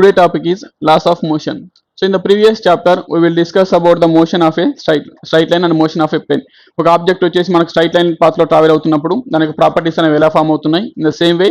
Today topic is laws of motion. So in the previous chapter we will discuss about the motion of a straight line and motion of a plane. ఒక object వచ్చేసి మనకు straight line path లో travel అవుతున్నప్పుడు దానికి properties అనేవి ఎలా form అవుతున్నాయి, in the same వే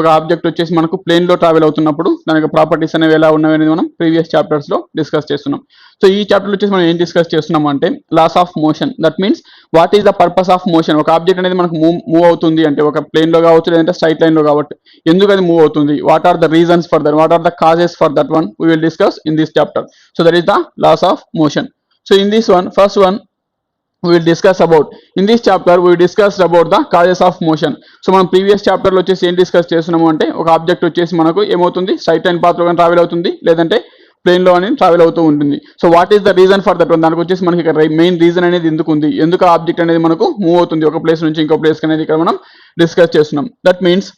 ఒక ఆబ్జెక్ట్ వచ్చేసి మనకు ప్లేన్ లో ట్రావెల్ అవుతున్నప్పుడు దానికి ప్రాపర్టీస్ అనేవి ఎలా ఉన్నాయి అనేది మనం ప్రీవియస్ చాప్టర్స్ లో డిస్కస్ చేస్తున్నాం. సో ఈ చాప్టర్ వచ్చేసి మనం ఏం డిస్కస్ చేస్తున్నాం అంటే laws of motion. That means what is the purpose of motion. ఒక ఆబ్జెక్ట్ అనేది మనకు మూవ్ అవుతుంది అంటే ఒక ప్లేన్ లో కావచ్చు లేదంటే స్ట్రైట్ లైన్ లో కావచ్చు, ఎందుకు అది మూవ్ అవుతుంది, what are the reasons for that, what are the causes for that one we will discuss in this chapter. So that is the laws of motion. So in this one, first one we will discuss about, in this chapter we discussed about the causes of motion. So మనం previous chapter లో వచ్చేసి ఏం discuss చేస్తున్నాము అంటే ఒక object వచ్చేసి మనకు ఏమవుతుంది, స్ట్రైట్ లైన్ పాత్ లో కానీ ట్రావెల్ అవుతుంది లేదంటే ప్లేన్ లో అని ట్రావెల్ అవుతూ ఉంటుంది. So what is the reason for that one, దానికి వచ్చేసి మనకి ఇక్కడ మెయిన్ రీజన్ అనేది ఎందుకు ఉంది, ఎందుకు ఆబ్జెక్ట్ అనేది మనకు మూవ్ అవుతుంది ఒక ప్లేస్ నుంచి ఇంకో ప్లేస్ అనేది ఇక్కడ మనం డిస్కస్ చేస్తున్నాం. That means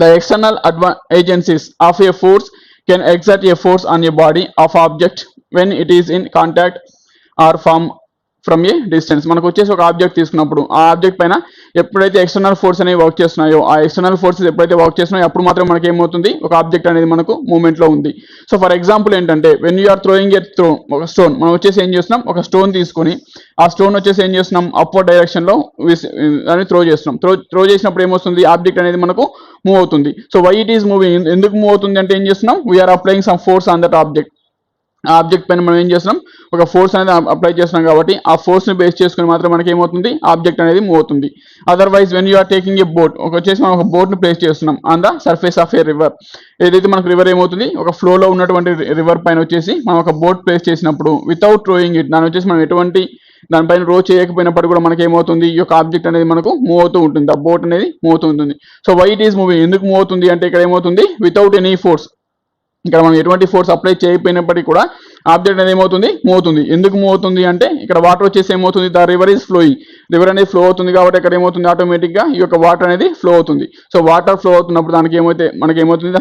the external agencies of a force can exert a force on a body of object when it is in contact or from a distance. మనకు వచ్చేసి ఒక ఆబ్జెక్ట్ తీసుకున్నప్పుడు ఆ ఆబ్జెక్ట్ పైన ఎప్పుడైతే ఎక్స్టర్నల్ ఫోర్స్ అనేవి work చేస్తున్నాయో, ఆ external forces ఎప్పుడైతే వర్క్ చేస్తున్నాయో అప్పుడు మాత్రం మనకి ఏమవుతుంది, ఒక ఆబ్జెక్ట్ అనేది మనకు మూవ్మెంట్ లో ఉంది. సో ఫర్ ఎగ్జాంపుల్ ఏంటంటే వెన్ యూఆర్ థ్రోయింగ్ ఏ ఒక స్టోన్, మనం వచ్చేసి ఏం చేస్తున్నాం, ఒక స్టోన్ తీసుకొని ఆ స్టోన్ వచ్చేసి ఏం చేస్తున్నాం, అప్వర్డ్ డైరెక్షన్ లో అని త్రో చేస్తున్నాం. త్రో చేసినప్పుడు ఏమొస్తుంది, ఆబ్జెక్ట్ అనేది మనకు మూవ్ అవుతుంది. So why it is moving, ఎందుకు మూవ్ అవుతుంది అంటే ఏం చేస్తున్నాం, we are applying some force on that object. ఆ ఆబ్జెక్ట్ పైన మనం ఏం చేస్తున్నాం, ఒక ఫోర్స్ అనేది అప్లై చేస్తున్నాం కాబట్టి ఆ ఫోర్స్ ని బేస్ చేసుకుని మాత్రం మనకి ఏమవుతుంది, ఆబ్జెక్ట్ అనేది మూవ్ అవుతుంది. Otherwise when you are taking a boat, వచ్చేసి మనం ఒక బోట్ ని ప్లేస్ చేస్తున్నాం on the surface of a river. ఏదైతే మనకు రివర్ ఏమవుతుంది, ఒక ఫ్లో లో ఉన్నటువంటి రివర్ పైన వచ్చేసి మనం ఒక బోట్ ప్లేస్ చేసినప్పుడు వితౌట్ థ్రోయింగ్ ఇట్, దాని వచ్చేసి మనం ఎటువంటి దానిపైన రో చేయకపోయినప్పటికీ కూడా మనకి ఏమవుతుంది, ఈ యొక్క ఆబ్జెక్ట్ అనేది మనకు మూవ్ అవుతూ ఉంటుంది, ఆ బోట్ అనేది మూవ్ అవుతూ ఉంటుంది. So why it is moving, ఎందుకు మూవ్ అవుతుంది అంటే ఇక్కడ ఏమవుతుంది, వితౌట్ ఎనీ ఫోర్స్, ఇక్కడ మనం ఎటువంటి ఫోర్స్ అప్లై చేయకపోయినప్పటికీ కూడా ఆబ్జెక్ట్ అనేది ఏమవుతుంది, మూవ్ అవుతుంది. ఎందుకు మూవ్ అవుతుంది అంటే ఇక్కడ వాటర్ వచ్చేసి ఏమవుతుంది, the river is flowing, river అనేది ఫ్లో అవుతుంది కాబట్టి ఇక్కడ ఏమవుతుంది, ఆటోమేటిక్ గా ఈ యొక్క వాటర్ అనేది ఫ్లో అవుతుంది. సో వాటర్ ఫ్లో అవుతున్నప్పుడు దానికి ఏమవుతుంది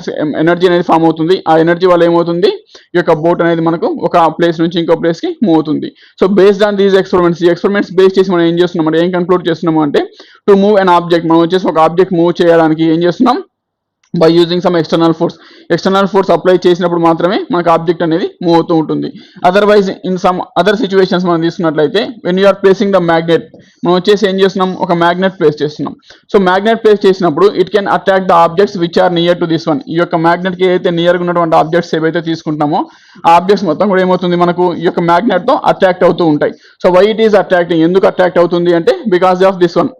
ఎనర్జీ అనేది ఫామ్ అవుతుంది. ఆ ఎనర్జీ వల్ల ఏమవుతుంది, ఈ యొక్క బోట్ అనేది మనకు ఒక ప్లేస్ నుంచి ఇంకో ప్లేస్ కి మూవ్ అవుతుంది. So based on these experiments, ఈ ఎక్స్పెరిమెంట్స్ బేస్ చేసి మనం ఏం చేస్తున్నాం అంటే, ఏం కన్క్లూడ్ చేస్తున్నాము అంటే టు మూవ్ అన్ ఆబ్జెక్ట్, మనం వచ్చేసి ఒక ఆబ్జెక్ట్ మూవ్ చేయడానికి ఏం చేస్తున్నాం, by using some external force apply చేసినప్పుడు మాత్రమే మనకు ఆబ్జెక్ట్ అనేది మూవ్ అవుతూ ఉంటుంది. Otherwise in some other situations మనం తీసుకున్నట్లయితే when you're placing the magnet, మనం వచ్చేసి ఏం చేస్తున్నాం, ఒక మ్యాగ్నెట్ ప్లేస్ చేస్తున్నాం. సో మ్యాగ్నెట్ ప్లేస్ చేసినప్పుడు it can attract the objects which are near to this one. ఈ యొక్క మ్యాగ్నెట్ కి ఏదైతే నియర్ గా ఉన్నటువంటి ఆబ్జెక్ట్స్ ఏవైతే తీసుకుంటామో ఆ ఆబ్జెక్ట్స్ మొత్తం కూడా ఏమవుతుంది, మనకు ఈ యొక్క మ్యాగ్నెట్ తో అట్రాక్ట్ అవుతూ ఉంటాయి. So why it is attracting, ఎందుకు అట్రాక్ట్ అవుతుంది అంటే బికాస్ ఆఫ్ దిస్ వన్.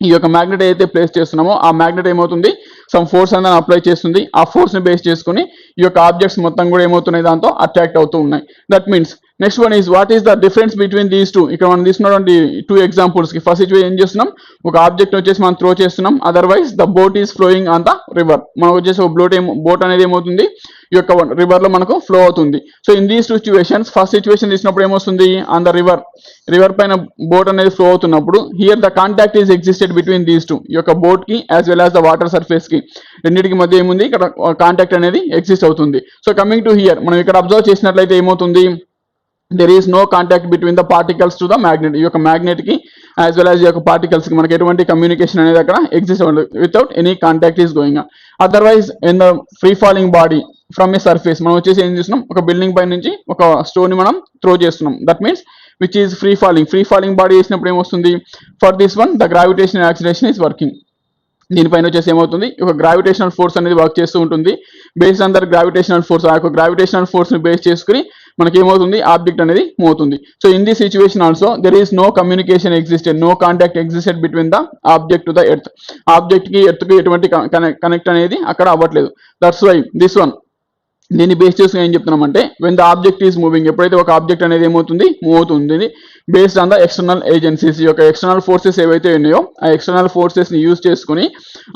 ఈ యొక్క మ్యాగ్నెట్ ఏదైతే ప్లేస్ చేస్తున్నామో ఆ మ్యాగ్నెట్ ఏమవుతుంది, సమ్ ఫోర్స్ అనేది అప్లై చేస్తుంది. ఆ ఫోర్స్ ని బేస్ చేసుకుని ఈ యొక్క ఆబ్జెక్ట్స్ మొత్తం కూడా ఏమవుతున్నాయి, దాంతో అట్రాక్ట్ అవుతూ ఉన్నాయి. That means next one is what is the difference between these two. ఇక్కడ మనం తీసుకున్నటువంటి టూ ఎగ్జాంపుల్స్ కి ఫస్ట్ సిచ్యువేషన్ ఏం చేస్తున్నాం, ఒక ఆబ్జెక్ట్ వచ్చేసి మనం త్రో చేస్తున్నాం. Otherwise the boat is flowing on the river, మనకు వచ్చేసి ఒక బోట్ అనేది ఏమవుతుంది, ఈ యొక్క రివర్ లో మనకు ఫ్లో అవుతుంది. So in these two situations, first situation తీసినప్పుడు ఏమొస్తుంది, ఆన్ ద రివర్ పైన బోట్ అనేది ఫ్లో అవుతున్నప్పుడు here the contact is existed between these two, ఈ యొక్క బోట్ కి as well as the water surface కి రెండింటికి మధ్య ఏముంది, ఇక్కడ కాంటాక్ట్ అనేది ఎగ్జిస్ట్ అవుతుంది. సో కమింగ్ టు హియర్ మనం ఇక్కడ అబ్జర్వ్ చేసినట్లయితే ఏమవుతుంది, there is no contact between the particles to the magnet. ఈ యొక్క మ్యాగ్నెట్ కి యాజ్ వెల్ యాజ్ ఈ యొక్క పార్టికల్స్ కి మనకి ఎటువంటి కమ్యూనికేషన్ అనేది అక్కడ ఎగ్జిస్ట్ అవ్వదు, without any contact is going on. Otherwise in the free falling body from A surface, మనం వచ్చేసి ఏం చేస్తున్నాం, ఒక బిల్డింగ్ పై నుంచి ఒక స్టోన్ ని మనం త్రో చేస్తున్నాం. That means which is free falling body చేసినప్పుడు ఏమొస్తుంది, for this one the gravitation acceleration is working. దీనిపైన వచ్చేసి ఏమవుతుంది, ఒక గ్రావిటేషనల్ ఫోర్స్ అనేది వర్క్ చేస్తూ ఉంటుంది. Based on their gravitational force, ఆ యొక్క గ్రావిటేషనల్ ఫోర్స్ ని బేస్ చేసుకుని మనకి ఏమవుతుంది, ఆబ్జెక్ట్ అనేది మూవ్ అవుతుంది. So in this situation also there is no communication existed, no contact existed between the object to the earth. Object కి ఎర్త్ కి ఎటువంటి కనెక్ట్ అనేది అక్కడ అవ్వట్లేదు. దట్స్ వై దిస్ వన్, దీన్ని బేస్ చేసుకుని ఏం చెప్తున్నామంటే when the object is moving, ఎప్పుడైతే ఒక ఆబ్జెక్ట్ అనేది ఏమవుతుంది, మూవ్ అవుతుంది based on the external agencies. ఈ యొక్క ఎక్స్టర్నల్ ఫోర్సెస్ ఏవైతే ఉన్నాయో ఆ ఎక్స్టర్నల్ ఫోర్సెస్ ని యూజ్ చేసుకుని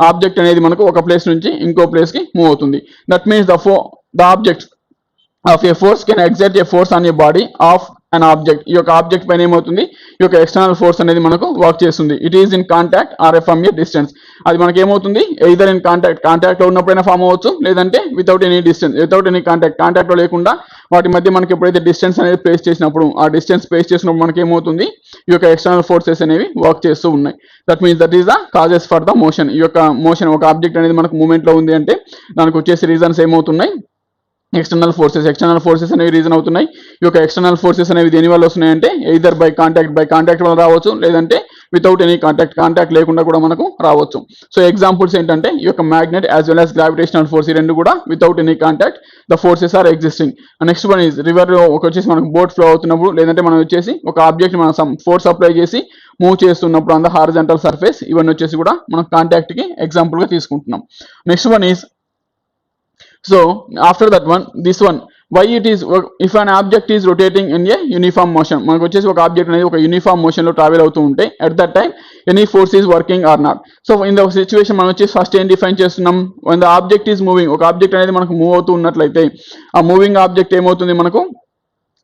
ఆబ్జెక్ట్ అనేది మనకు ఒక ప్లేస్ నుంచి ఇంకో ప్లేస్ కి మూవ్ అవుతుంది. That means the object of A force can exert A force on a body of an object. ఈ యొక్క ఆబ్జెక్ట్ పైన ఏమవుతుంది, ఈ యొక్క ఎక్స్టర్నల్ ఫోర్స్ అనేది మనకు వర్క్ చేస్తుంది. It is in contact or from a distance. అది మనకి ఏమవుతుంది, ఎయిదర్ ఇన్ కాంటాక్ట్ లో ఉన్నప్పుడైనా ఫామ్ అవ్వచ్చు, లేదంటే without any distance, without any contact లో లేకుండా వాటి మధ్య మనకి ఎప్పుడైతే డిస్టెన్స్ అనేది ప్లేస్ చేసినప్పుడు, ఆ డిస్టెన్స్ ప్లేస్ చేసినప్పుడు మనకి ఏమవుతుంది, ఈ యొక్క ఎక్స్టర్నల్ ఫోర్సెస్ అనేవి వర్క్ చేస్తూ ఉన్నాయి. That means that is the causes for the motion. ఈ యొక్క మోషన్, ఒక ఆబ్జెక్ట్ అనేది మనకు మూవ్మెంట్ లో ఉంది అంటే దానికి వచ్చేసి రీజన్స్ ఏమవుతున్నాయి, ఎక్స్టర్నల్ ఫోర్సెస్ అనేవి రీజన్ అవుతున్నాయి. ఈ యొక్క ఎక్స్టర్నల్ ఫోర్సెస్ అనేవి దేని వల్ల వస్తున్నాయంటే ఎయిదర్ బై కాంటాక్ట్ వల్ల రావచ్చు, లేదంటే వితౌట్ ఎనీ కాంటాక్ట్ లేకుండా కూడా మనకు రావచ్చు. సో ఎగ్జాంపుల్స్ ఏంటంటే ఈ యొక్క magnet as well as gravitational force, ఈ రెండు కూడా without any contact the forces are existing. Next one is river వచ్చేసి మనకు బోట్ ఫ్లో అవుతున్నప్పుడు, లేదంటే మనం వచ్చేసి ఒక ఆబ్జెక్ట్ మనం సమ్ ఫోర్స్ అప్లై చేసి మూవ్ చేస్తున్నప్పుడు ఆన్ ద హారిజాంటల్ సర్ఫేస్, ఇవన్నీ వచ్చేసి కూడా మనం కాంటాక్ట్ కి ఎగ్జాంపుల్ గా తీసుకుంటున్నాం. Next one is so after that one, this one, why it is if an object is rotating in a uniform motion, మనకు వచ్చేసి ఒక ఆబ్జెక్ట్ అనేది ఒక యూనిఫామ్ మోషన్ లో ట్రావెల్ అవుతూ ఉంటే at that time any force is working or not. So in the situation మనం వచ్చేసి ఫస్ట్ ఏం డిఫైన్ చేస్తున్నాం, when the object is moving, ఒక ఆబ్జెక్ట్ అనేది మనకు మూవ్ అవుతూ ఉన్నట్లయితే ఆ మూవింగ్ ఆబ్జెక్ట్ ఏమవుతుంది, మనకు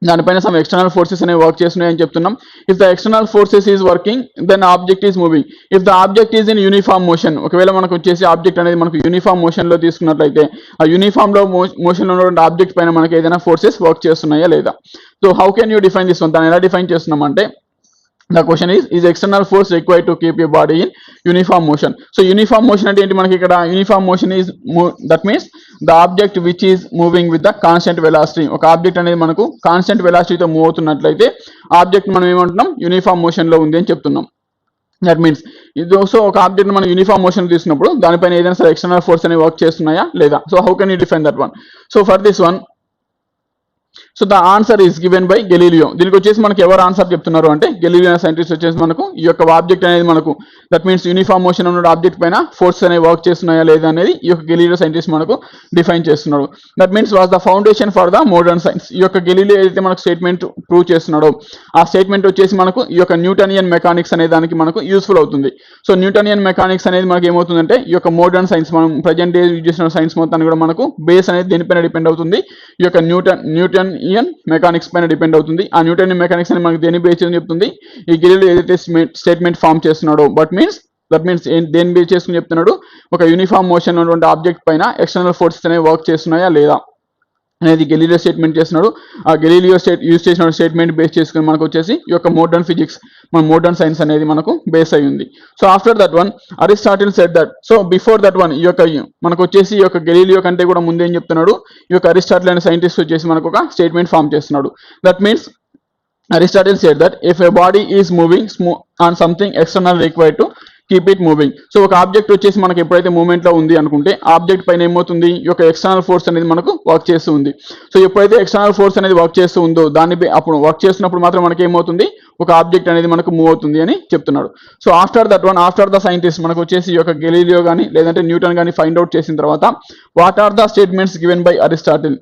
దానిపైన సమ్ ఎక్స్టర్నల్ ఫోర్సెస్ అనేవి వర్క్ చేస్తున్నాయని చెప్తున్నాం. If the external forces is working then object is moving. If the object is in uniform motion, ఒకవేళ మనకు వచ్చేసి ఆబ్జెక్ట్ అనేది మనకు యూనిఫామ్ మోషన్ లో తీసుకున్నట్లయితే ఆ యూనిఫామ్ లో మోషన్ లో ఉన్నటువంటి ఆబ్జెక్ట్ పైన మనకి ఏదైనా ఫోర్సెస్ వర్క్ చేస్తున్నాయా లేదా. So how can you define this one, దాన్ని ఎలా డిఫైన్ చేస్తున్నాం అంటే the question is external force required to keep your body in uniform motion. So uniform motion అంటే ఏంటి, మనకి ఇక్కడ uniform motion is that means the object which is moving with the constant velocity. ఒక object అనేది మనకు constant వెలాసిటీతో move అవుతున్నట్లయితే object మనం ఏమంటున్నాం, uniform motion లో ఉంది అని చెప్తున్నాం. దట్ మీన్స్ ఇది సో ఒక ఆబ్జెక్ట్ మనం యూనిఫామ్ మోషన్ తీసుకున్నప్పుడు దానిపైన ఏదైనా సరే ఎక్స్టర్నల్ ఫోర్స్ అనేవి వర్క్ చేస్తున్నాయా లేదా. So how can you define that one. So for this one, so the answer is given by Galileo. దీనికి వచ్చేసి మనకి ఎవరు ఆన్సర్ చెప్తున్నారు అంటే గెలీలియో సైంటిస్ట్ వచ్చేసి మనకు ఈ యొక్క ఆబ్జెక్ట్ అనేది మనకు దట్ మీన్స్ యూనిఫామ్ మోషన్ ఉన్న ఆబ్జెక్ట్ పైన ఫోర్స్ అనేవి వర్క్ చేస్తున్నాయా లేదా అనేది ఈ యొక్క గెలీలియో సైంటిస్ట్ మనకు డిఫైన్ చేస్తున్నాడు. That means was the foundation for the modern science. ఈ యొక్క గెలీలియో ఏదైతే మనకు స్టేట్మెంట్ ప్రూవ్ చేస్తున్నాడో ఆ స్టేట్మెంట్ వచ్చేసి మనకు ఈ యొక్క న్యూటనియన్ మెకానిక్స్ అనే దానికి మనకు యూస్ఫుల్ అవుతుంది. సో న్యూటనియన్ మెకానిక్స్ అనేది మనకి ఏమవుతుందంటే ఈ యొక్క మోడర్న్ సైన్స్, మనం ప్రజెంట్ డే యూజ్ చేసిన సైన్స్ మొత్తాన్ని కూడా మనకు బేస్ అనేది దేనిపైన డిపెండ్ అవుతుంది, ఈ యొక్క న్యూటనియన్ మెకానిక్స్ పైన డిపెండ్ అవుతుంది. ఆ న్యూటన్ మెకానిక్స్ అని మనకి దేని బేస్ చేసుకుని చెప్తుంది, ఈ గెలీలియో ఏదైతే స్టేట్మెంట్ ఫామ్ చేస్తున్నాడో దట్ మీన్స్ దేని బేస్ చేసుకుని చెప్తున్నాడు, ఒక యూనిఫామ్ మోషన్ ఉన్నటువంటి ఆబ్జెక్ట్ పైన ఎక్స్టర్నల్ ఫోర్సెస్ అనేవి వర్క్ చేస్తున్నాయా లేదా అనేది గెలీలియో స్టేట్మెంట్ చేస్తున్నాడు. ఆ గెలీలియో యూజ్ చేసిన స్టేట్మెంట్ బేస్ చేసుకుని మనకు వచ్చేసి ఈ యొక్క మోడర్న్ ఫిజిక్స్, మన మోడర్న్ సైన్స్ అనేది మనకు బేస్ అయి ఉంది. So after that one Aristotle said that, so before that one ఈ యొక్క మనకు వచ్చేసి ఈ యొక్క గెలీలియో కంటే కూడా ముందు ఏం చెప్తున్నాడు, ఈ యొక్క అరిస్టాటిల్ అనే సైంటిస్ట్ వచ్చేసి మనకు ఒక స్టేట్మెంట్ ఫామ్ చేస్తున్నాడు. That means Aristotle said that if a body is moving on something external required to keep it moving. So ఒక ఆబ్జెక్ట్ వచ్చేసి మనకి ఎప్పుడైతే మూవ్మెంట్ లో ఉంది అనుకుంటే ఆబ్జెక్ట్ పైన ఏమవుతుంది, ఈ యొక్క ఎక్స్టర్నల్ ఫోర్స్ అనేది మనకు వర్క్ చేస్తూ ఉంది. సో ఎప్పుడైతే ఎక్స్టర్నల్ ఫోర్స్ అనేది వర్క్ చేస్తూ ఉందో దాన్ని అప్పుడు వర్క్ చేస్తున్నప్పుడు మాత్రం మనకి ఏమవుతుంది, ఒక ఆబ్జెక్ట్ అనేది మనకు మూవ్ అవుతుంది అని చెప్తున్నాడు. So after that one, after the scientist మనకు వచ్చేసి ఈ యొక్క గెలీలియో కానీ లేదంటే న్యూటన్ కానీ ఫైండ్ అవుట్ చేసిన తర్వాత what are the statements given by Aristotle.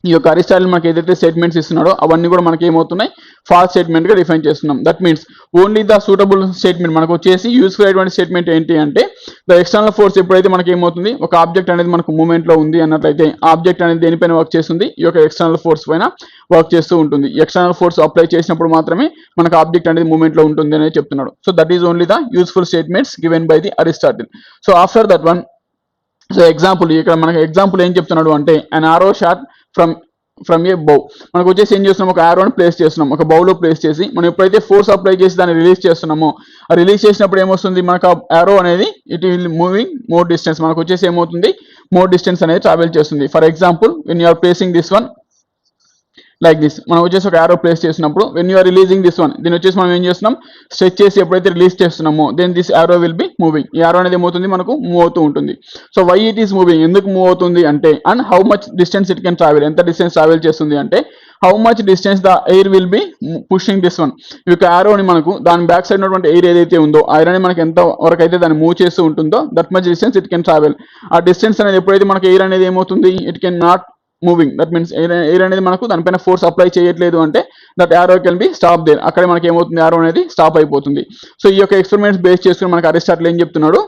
ఈ యొక్క అరిస్టాటిల్ మనకి ఏదైతే స్టేట్మెంట్స్ ఇస్తున్నాడో అవన్నీ కూడా మనకి ఏమవుతున్నాయి, ఫాల్స్ స్టేట్మెంట్ గా డిఫైన్ చేస్తున్నాం. That means only the suitable statement మనకు వచ్చేసి యూస్ఫుల్ అయినటువంటి స్టేట్మెంట్ ఏంటి అంటే ద ఎక్స్టర్నల్ ఫోర్స్ ఎప్పుడైతే మనకి ఏమవుతుంది, ఒక ఆబ్జెక్ట్ అనేది మనకు మూవ్మెంట్ లో ఉంది అన్నట్లయితే ఆబ్జెక్ట్ అనేది దేనిపైన వర్క్ చేస్తుంది, ఈ యొక్క ఎక్స్టర్నల్ ఫోర్స్ పైన వర్క్ చేస్తూ ఉంటుంది. ఎక్స్టర్నల్ ఫోర్స్ అప్లై చేసినప్పుడు మాత్రమే మనకు ఆబ్జెక్ట్ అనేది మూవ్మెంట్ లో ఉంటుంది అనేది చెప్తున్నాడు. So that is only the useful statements given by the Aristotle. So after that one, so example ఇక్కడ మనకి ఎగ్జాంపుల్ ఏం చెప్తున్నాడు అంటే an arrow shot ఫ్రమ్ ఏ బౌ. మనకు వచ్చేసి ఏం చేస్తున్నాం, ఒక ఆరోని ప్లేస్ చేస్తున్నాం, ఒక బౌలో ప్లేస్ చేసి మనం ఎప్పుడైతే ఫోర్స్ అప్లై చేసి దాన్ని రిలీజ్ చేస్తున్నామో ఆ రిలీజ్ చేసినప్పుడు ఏమొస్తుంది, మనకు ఆ ఆరో అనేది it will moving more distance, మనకు వచ్చేసి ఏమవుతుంది, మోర్ డిస్టెన్స్ అనేది ట్రావెల్ చేస్తుంది. For example when you're placing this one like this, మనం వచ్చేసి ఒక ఆరో ప్లేస్ చేసినప్పుడు when you're releasing this one, దీని వచ్చేసి మనం ఏం చేస్తున్నాం, స్ట్రెచ్ చేసి ఎప్పుడైతే రిలీజ్ చేస్తున్నామో then this arrow will be moving. ఈ ఆరో అనేది ఏమవుతుంది, మనకు మూవ్ అవుతూ ఉంటుంది. So why it is moving, ఎందుకు మూవ్ అవుతుంది అంటే, and how much distance it can travel, ఎంత డిస్టెన్స్ ట్రావెల్ చేస్తుంది అంటే how much distance the air will be pushing this one. ఈ యొక్క ఆరోని మనకు దాని బ్యాక్ సైడ్ ఉన్నటువంటి ఎయిర్ ఏదైతే ఉందో ఆ ఎయిర్ అనేది మనకి ఎంత వరకు అయితే దాన్ని మూవ్ చేస్తూ ఉంటుందో that much distance it can travel. ఆ డిస్టెన్స్ అనేది ఎప్పుడైతే మనకి ఎయిర్ అనేది ఏమవుతుంది, it can not moving. That means air అనేది మనకు దానిపైన ఫోర్స్ అప్లై చేయట్లేదు అంటే దట్ ఆరో కెన్ బి స్టాప్ దేర్, అక్కడ మనకి ఏమవుతుంది, ఆరో అనేది స్టాప్ అయిపోతుంది. సో ఈ యొక్క ఎక్స్పెరిమెంట్స్ బేస్ చేసుకుని మనకు అరిస్టాటిల్ ఏం చెప్తున్నాడు,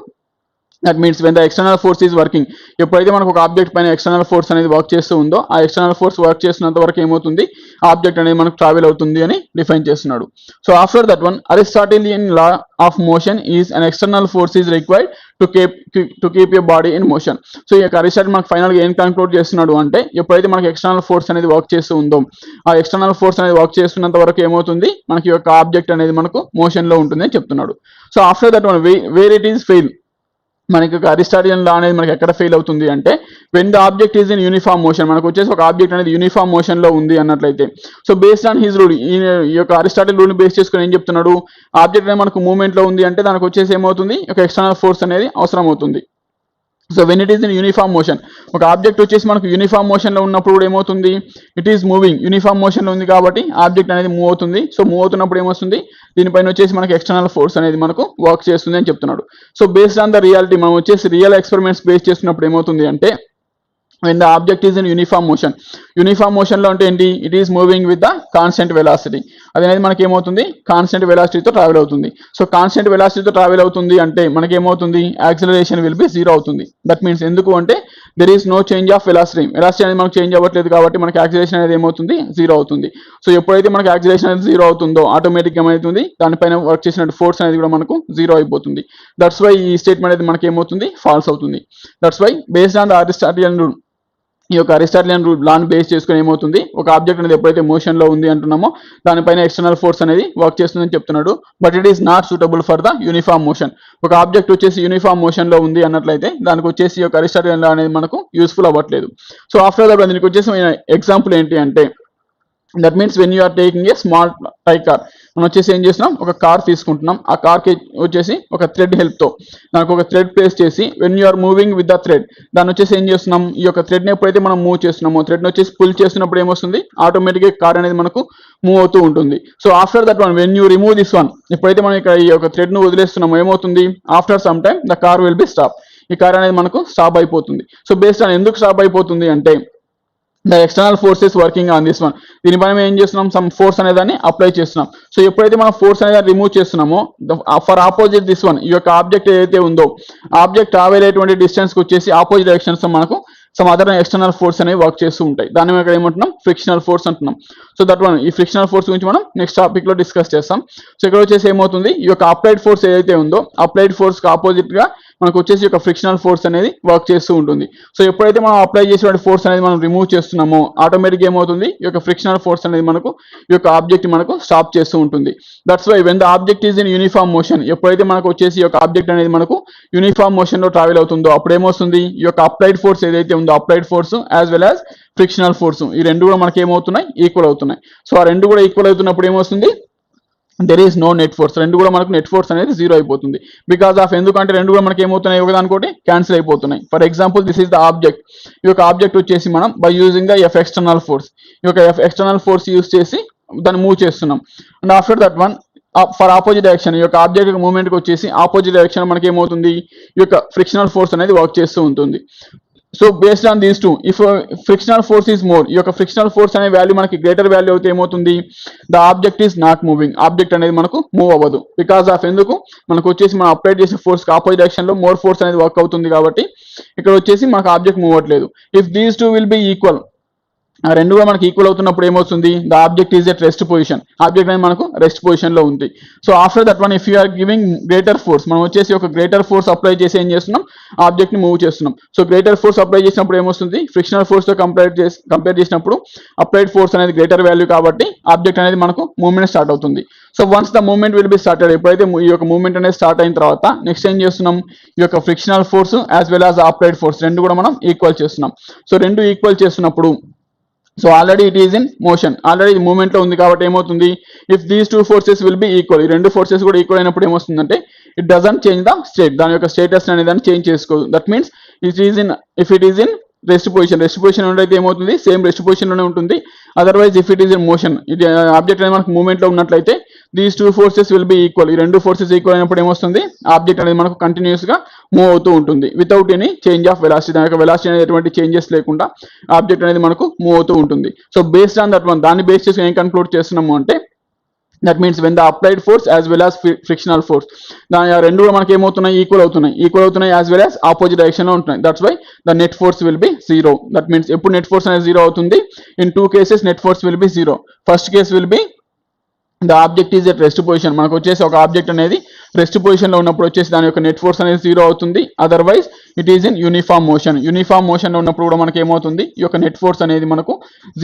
that means when the external force is working, ఎప్పుడైతే మనకు ఒక ఆబ్జెక్ట్ పైన ఎక్స్టర్నల్ ఫోర్స్ అనేది వర్క్ చేస్తూ ఉందో ఆ ఎక్స్టర్నల్ ఫోర్స్ వర్క్ చేస్తున్నంత వరకు ఏమవుతుంది, ఆబ్జెక్ట్ అనేది మనకు ట్రావెల్ అవుతుంది అని డిఫైన్ చేస్తున్నాడు. So after that one, Aristotelian law of motion is an external force is required to keep your body in motion. సో ఈ యొక్క అరిస్టాటిల్ మనకు ఫైనల్ గా ఏం కన్క్లూడ్ చేస్తున్నాడు అంటే ఎప్పుడైతే మనకి ఎక్స్టర్నల్ ఫోర్స్ అనేది వర్క్ చేస్తూ ఉందో ఆ ఎక్స్టర్నల్ ఫోర్స్ అనేది వర్క్ చేస్తున్నంత వరకు ఏమవుతుంది, మనకి యొక్క ఆబ్జెక్ట్ అనేది మనకు మోషన్ లో ఉంటుంది అని చెప్తున్నాడు. So after that one, where it is fail, మనకి ఒక అరిస్టాటిలియన్ లా అనేది మనకి ఎక్కడ ఫెయిల్ అవుతుంది అంటే when the object is in uniform motion, మనకు వచ్చేసి ఒక ఆబ్జెక్ట్ అనేది యూనిఫామ్ మోషన్ లో ఉంది అన్నట్లయితే, so based on his rule, ఈ యొక్క అరిస్టాటిల్ రూల్ బేస్ చేసుకుని ఏం చెప్తున్నాడు, ఆబ్జెక్ట్ అనేది మనకు మూవ్మెంట్ లో ఉంది అంటే దానికి వచ్చేసి ఏమవుతుంది, ఒక ఎక్స్టర్నల్ ఫోర్స్ అనేది అవసరం అవుతుంది. So when it is in uniform motion, ఒక ఆబ్జెక్ట్ వచ్చేసి మనకు యూనిఫామ్ మోషన్ లో ఉన్నప్పుడు కూడా ఏమవుతుంది, it is moving, uniform motion లో ఉంది కాబట్టి ఆబ్జెక్ట్ అనేది మూవ్ అవుతుంది. సో మూవ్ అవుతున్నప్పుడు ఏమొస్తుంది, దీనిపైన వచ్చేసి మనకి ఎక్స్టర్నల్ ఫోర్స్ అనేది మనకు వర్క్ చేస్తుంది అని చెప్తున్నాడు. So based on the reality, మనం వచ్చేసి రియల్ ఎక్స్పెరిమెంట్స్ బేస్ చేస్తున్నప్పుడు ఏమవుతుంది అంటే when the object is in uniform motion లో అంటే ఏంటి, it is moving with the constant velocity, అది అనేది మనకి ఏమవుతుంది, కాన్స్టెంట్ వెలాసిటీతో ట్రావెల్ అవుతుంది. సో కాన్స్టెంట్ వెలాసిటీతో ట్రావెల్ అవుతుంది అంటే మనకి ఏమవుతుంది, యాక్సిలరేషన్ విల్ బి 0 అవుతుంది. దట్ మీన్స్ ఎందుకు అంటే there is no change of velocity అనేది మనకు చేంజ్ అవ్వట్లేదు కాబట్టి మనకి యాక్సిలరేషన్ అనేది ఏమవుతుంది, 0 అవుతుంది. సో ఎప్పుడైతే మనకి యాక్సిలరేషన్ అనేది 0 అవుతుందో ఆటోమేటిక్ ఏమవుతుంది, దానిపైన వర్క్ చేసిన ఫోర్స్ అనేది కూడా మనకు 0 అయిపోతుంది. దట్స్ వై ఈ స్టేట్మెంట్ అనేది మనకి ఏమవుతుంది, ఫాల్స్ అవుతుంది. That's why based on the Aristotelian rule, ఈ యొక్క అరిస్టాటిలియన్ రూల్ లాని బేస్ చేసుకుని ఏమవుతుంది, ఒక ఆబ్జెక్ట్ అనేది ఎప్పుడైతే మోషన్ లో ఉంది అంటున్నామో దానిపైన ఎక్స్టర్నల్ ఫోర్స్ అనేది వర్క్ చేస్తుందని చెప్తున్నాడు. But it is not suitable for the uniform motion. ఒక ఆబ్జెక్ట్ వచ్చేసి యూనిఫామ్ మోషన్ లో ఉంది అన్నట్లయితే దానికి వచ్చేసి ఈ యొక్క అరిస్టాటిలియన్ లా అనేది మనకు యూస్ఫుల్ అవ్వట్లేదు. సో ఆఫ్టర్ దట్ దీనికి వచ్చేసి ఎగ్జాంపుల్ ఏంటి అంటే, that means when you are taking a small toy car, మనం వచ్చేసి ఏం చేస్తున్నాం, ఒక కార్ తీసుకుంటున్నాం, ఆ కార్కి వచ్చేసి ఒక థ్రెడ్ హెల్ప్తో దానికి ఒక థ్రెడ్ ప్లేస్ చేసి when you are moving with the thread, దాన్ని వచ్చేసి ఏం చేస్తున్నాం, ఈ యొక్క థ్రెడ్ని ఎప్పుడైతే మనం మూవ్ చేస్తున్నామో థ్రెడ్ని వచ్చేసి పుల్ చేస్తున్నప్పుడు ఏమొస్తుంది, ఆటోమేటిక్గా కార్ అనేది మనకు మూవ్ అవుతూ ఉంటుంది. So after that one when you remove this one, ఎప్పుడైతే మనం ఇక్కడ ఈ యొక్క థ్రెడ్ను వదిలేస్తున్నామో ఏమవుతుంది, after some time the car will be stop, ఈ కార్ అనేది మనకు స్టాప్ అయిపోతుంది. సో బేస్డ్ ఆన్ ఎందుకు స్టాప్ అయిపోతుంది అంటే the external forces working on this one, దీనిపైన ఏం చేస్తున్నాం, సమ్ ఫోర్స్ అనేదాన్ని అప్లై చేస్తున్నాం. సో ఎప్పుడైతే మనం ఫోర్స్ అనేది రిమూవ్ చేస్తున్నామో ఫర్ ఆపోజిట్ దిస్ వన్, ఈ యొక్క ఆబ్జెక్ట్ ఏదైతే ఉందో ఆబ్జెక్ట్ ట్రావెల్ అయ్యేటువంటి డిస్టెన్స్కి వచ్చేసి ఆపోజిట్ డైరెక్షన్స్ మనకు సమ్ అదర్ ఎక్స్టర్నల్ ఫోర్స్ అనేవి వర్క్ చేస్తూ ఉంటాయి. దాన్ని మనం ఇక్కడ ఏమంటున్నాం, ఫ్రిక్షనల్ ఫోర్స్ అంటున్నాం. సో దట్ వన్, ఈ ఫ్రిక్షనల్ ఫోర్స్ గురించి మనం నెక్స్ట్ టాపిక్ లో డిస్కస్ చేస్తాం. సో ఇక్కడ వచ్చేసి ఏమవుతుంది, ఈ యొక్క అప్లైడ్ ఫోర్స్ ఏదైతే ఉందో అప్లైడ్ ఫోర్స్ కి ఆపోజిట్ గా మనకు వచ్చేసి ఒక ఫ్రిక్షనల్ ఫోర్స్ అనేది వర్క్ చేస్తూ ఉంటుంది. సో ఎప్పుడైతే మనం అప్లై చేసిన ఫోర్స్ అనేది మనం రిమూవ్ చేస్తున్నామో ఆటోమేటిక్ ఏమవుతుంది, ఈ యొక్క ఫ్రిక్షనల్ ఫోర్స్ అనేది మనకు ఈ యొక్క ఆబ్జెక్ట్ మనకు స్టాప్ చేస్తూ ఉంటుంది. That's why when the object is in uniform motion, ఎప్పుడైతే మనకు వచ్చేసి ఈ యొక్క ఆబ్జెక్ట్ అనేది మనకు యూనిఫామ్ మోషన్ లో ట్రావెల్ అవుతుందో అప్పుడు ఏమొస్తుంది, ఈ యొక్క అప్లైడ్ ఫోర్స్ ఏదైతే ఉందో applied force as well as frictional force, ఈ రెండు కూడా మనకి ఏమవుతున్నాయి, ఈక్వల్ అవుతున్నాయి. సో ఆ రెండు కూడా ఈక్వల్ అవుతున్నప్పుడు ఏమొస్తుంది, there is no net force, రెండు కూడా మనకు నెట్ ఫోర్స్ అనేది 0 అయిపోతుంది. బికాస్ ఆఫ్ ఎందుకంటే రెండు కూడా మనకి ఏమవుతున్నాయి, ఒకదానికోటి క్యాన్సిల్ అయిపోతున్నాయి. For example this is the object, ఈ యొక్క ఆబ్జెక్ట్ వచ్చేసి మనం by using the F external force, ఈ యొక్క ఎఫ్ ఎక్స్టర్నల్ ఫోర్స్ యూజ్ చేసి దాన్ని మూవ్ చేస్తున్నాం. And after that one for opposite direction, ఈ యొక్క ఆబ్జెక్ట్ మూవ్మెంట్కి వచ్చేసి ఆపోజిట్ డైరెక్షన్ మనకి ఏమవుతుంది, ఈ యొక్క ఫ్రిక్షనల్ ఫోర్స్ అనేది వర్క్ చేస్తూ ఉంటుంది. So based on these two, if frictional force is more, ఈ యొక్క ఫ్రిక్షనల్ ఫోర్స్ అనే వాల్యూ మనకి గ్రేటర్ వాల్యూ అయితే ఏమవుతుంది, the object is not moving, object అనేది మనకు మూవ్ అవ్వదు. బికాస్ ఆఫ్ ఎందుకు, మనకు వచ్చేసి మనం అప్లై చేసే ఫోర్స్ ఆపోజిట్ డైరెక్షన్ లో మోర్ ఫోర్స్ అనేది వర్క్ అవుతుంది కాబట్టి ఇక్కడ వచ్చేసి మనకు ఆబ్జెక్ట్ మూవ్ అవ్వట్లేదు. If these two will be equal, ఆ రెండు కూడా మనకి ఈక్వల్ అవుతున్నప్పుడు ఏమవుతుంది, the object is at rest position, object అనేది మనకు రెస్ట్ పొజిషన్ లో ఉంది. So after that one if you are giving greater force, మనం వచ్చేసి ఒక గ్రేటర్ ఫోర్స్ అప్లై చేసి ఏం చేస్తున్నాం, ఆబ్జెక్ట్ ని మూవ్ చేస్తున్నాం. సో గ్రేటర్ ఫోర్స్ అప్లై చేసినప్పుడు ఏమొస్తుంది, ఫ్రిక్షనల్ ఫోర్స్ తో కంపేర్ చేసినప్పుడు అప్లైడ్ ఫోర్స్ అనేది గ్రేటర్ వాల్యూ కాబట్టి ఆబ్జెక్ట్ అనేది మనకు మూవ్మెంట్ స్టార్ట్ అవుతుంది. So once the movement will be started, ఎప్పుడైతే ఈ యొక్క మూవ్మెంట్ అనేది స్టార్ట్ అయిన తర్వాత నెక్స్ట్ ఏం చేస్తున్నాం, ఈ యొక్క frictional force as well as applied force రెండు కూడా మనం ఈక్వల్ చేస్తున్నాం. సో రెండు ఈక్వల్ చేస్తున్నప్పుడు, so already it is in motion, already movement లో ఉంది కాబట్టి ఏమవుతుంది, if these two forces will be equal, ఈ రెండు ఫోర్సెస్ కూడా ఈక్వల్ అయినప్పుడు ఏమొస్తుందంటే it doesn't change the state, దాని యొక్క స్టేటస్ అనేది దాన్ని చేంజ్ చేసుకోదు. That means if it is in rest position ఉండైతే ఏమవుతుంది, సేమ్ రెస్ట్ పొజిషన్ లోనే ఉంటుంది. Otherwise if it is in motion, ఇది ఆబ్జెక్ట్ అనేది మనకు మూవ్మెంట్ లో ఉన్నట్లయితే these two forces will be equal, ఈ రెండు ఫోర్సెస్ ఈక్వల్ అయినప్పుడు ఏమొస్తుంది, ఆబ్జెక్ట్ అనేది మనకు కంటిన్యూస్ గా మూవ్ అవుతూ ఉంటుంది without any change of velocity, దాని యొక్క వెలాసిటీ అనేది ఎటువంటి చేంజెస్ లేకుండా ఆబ్జెక్ట్ అనేది మనకు మూవ్ అవుతూ ఉంటుంది. So based on that one, దాన్ని బేస్ చేసి ఏం కన్క్లూడ్ చేస్తున్నాము అంటే that means when the applied force as well as frictional force, దాని రెండు కూడా మనకి ఏమవుతున్నాయి, ఈక్వల్ అవుతున్నాయి as well as opposite direction లో ఉంటున్నాయి. That's why the net force will be 0. That means ఎప్పుడు నెట్ ఫోర్స్ అనేది 0 అవుతుంది, in two cases net force will be 0. First case will be the object is at rest position, మనకు వచ్చేసి ఒక object అనేది rest position లో ఉన్నప్పుడు వచ్చేసి దాని యొక్క నెట్ ఫోర్స్ అనేది 0 అవుతుంది. Otherwise it is in uniform motion లో ఉన్నప్పుడు కూడా మనకి ఏమవుతుంది, ఈ యొక్క నెట్ ఫోర్స్ అనేది మనకు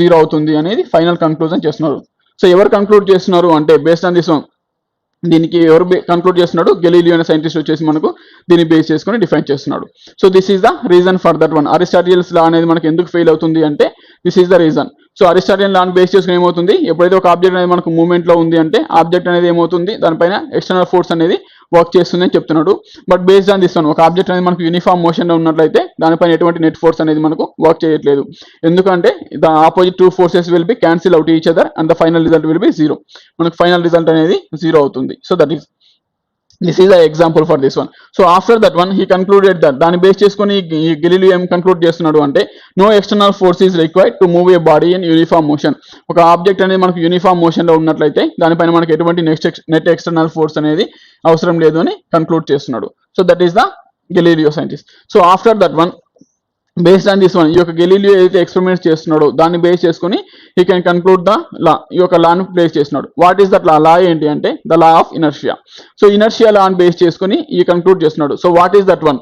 0 అవుతుంది అనేది ఫైనల్ కంక్లూజన్ చేస్తున్నారు. సో ఎవరు కంక్లూడ్ చేస్తున్నారు అంటే బేస్డ్ ఆన్ దిస్ వన్, దీనికి ఎవరు కన్క్లూడ్ చేస్తున్నాడు, గెలీలియో అనే సైంటిస్ట్ వచ్చేసి మనకు దీన్ని బేస్ చేసుకొని డిఫైన్ చేస్తున్నాడు. So this is the reason for that one. Aristotle's law అనేది మనకు ఎందుకు ఫెయిల్ అవుతుంది అంటే this is the reason. So Aristotle లాని బేస్ చేసుకుని ఏమవుతుంది, ఎప్పుడైతే ఒక ఆబ్జెక్ట్ అనేది మనకు మూవ్మెంట్ లో ఉంది అంటే ఆబ్జెక్ట్ అనేది ఏమవుతుంది, దానిపైన ఎక్స్టర్నల్ ఫోర్స్ అనేది వర్క్ చేస్తుంది అని చెప్తున్నాడు. But based on this one, ఒక ఆబ్జెక్ట్ అనేది మనకు యూనిఫామ్ మోషన్ లో ఉన్నట్లయితే దానిపైన ఎటువంటి నెట్ ఫోర్స్ అనేది మనకు వర్క్ చేయట్లేదు. ఎందుకంటే the opposite two forces will B cancel out each other and the final result will be zero. మనకు ఫైనల్ రిజల్ట్ అనేది జీరో అవుతుంది. So that is this is the example for this one. So after that one he concluded that దాని base చేసుకొని Galileo ఏం conclude చేస్తున్నాడు అంటే no external force is required to move a body in uniform motion. ఒక object అనేది మనకు uniform motion లో ఉన్నట్లయితే దానిపైన మనకి ఎటువంటి నెట్ ఎక్స్టర్నల్ ఫోర్స్ అనేది అవసరం లేదు అని కంక్లూడ్ చేస్తున్నాడు. So that is the Galileo scientist. So after that one based on this one, ఈ యొక్క గెలీలియో ఏదైతే ఎక్స్పెరిమెంట్స్ చేస్తున్నాడో దాన్ని బేస్ చేసుకుని he can conclude the law. ఈ యొక్క లాను ప్లేస్ చేస్తున్నాడు. What is that law? Law ఏంటి అంటే the law of inertia. So inertia law base చేసుకుని ఈ కన్క్లూడ్ చేస్తున్నాడు. So what is that one?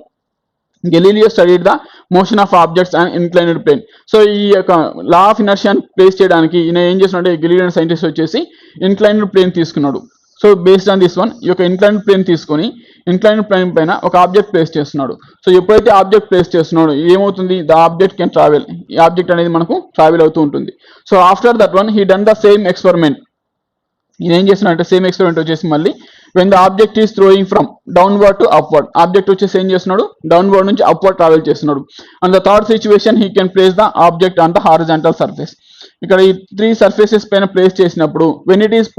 Galileo studied the motion of objects and inclined plane. So ఈ యొక్క లా ఆఫ్ ఇనర్షియాని ప్లేస్ చేయడానికి ఈయన ఏం చేస్తున్నాడు, గెలీలియో సైంటిస్ట్ వచ్చేసి ఇన్క్లైన్డ్ ప్లేన్ తీసుకున్నాడు. So based on this one, ఈ యొక్క ఇన్క్లైన్డ్ ప్లేన్ తీసుకొని ఇన్క్లైన్డ్ ప్లేన్ పైన ఒక ఆబ్జెక్ట్ ప్లేస్ చేస్తున్నాడు. సో ఎప్పుడైతే ఆబ్జెక్ట్ ప్లేస్ చేస్తున్నాడో ఏమవుతుంది, ద ఆబ్జెక్ట్ కెన్ ట్రావెల్. ఈ ఆబ్జెక్ట్ అనేది మనకు ట్రావెల్ అవుతూ ఉంటుంది. So after that one he done the same experiment. ఈయన ఏం చేస్తున్నాడు అంటే సేమ్ ఎక్స్పెరిమెంట్ వచ్చేసి మళ్ళీ when the object is throwing from downward to upward, object వచ్చేసి ఏం చేస్తున్నాడు, డౌన్వర్డ్ నుంచి అప్వర్డ్ ట్రావెల్ చేస్తున్నాడు. And the third situation he can place the object on the horizontal surface. ఇక్కడ ఈ 3 సర్ఫేసెస్ పైన ప్లేస్ చేసినప్పుడు when it is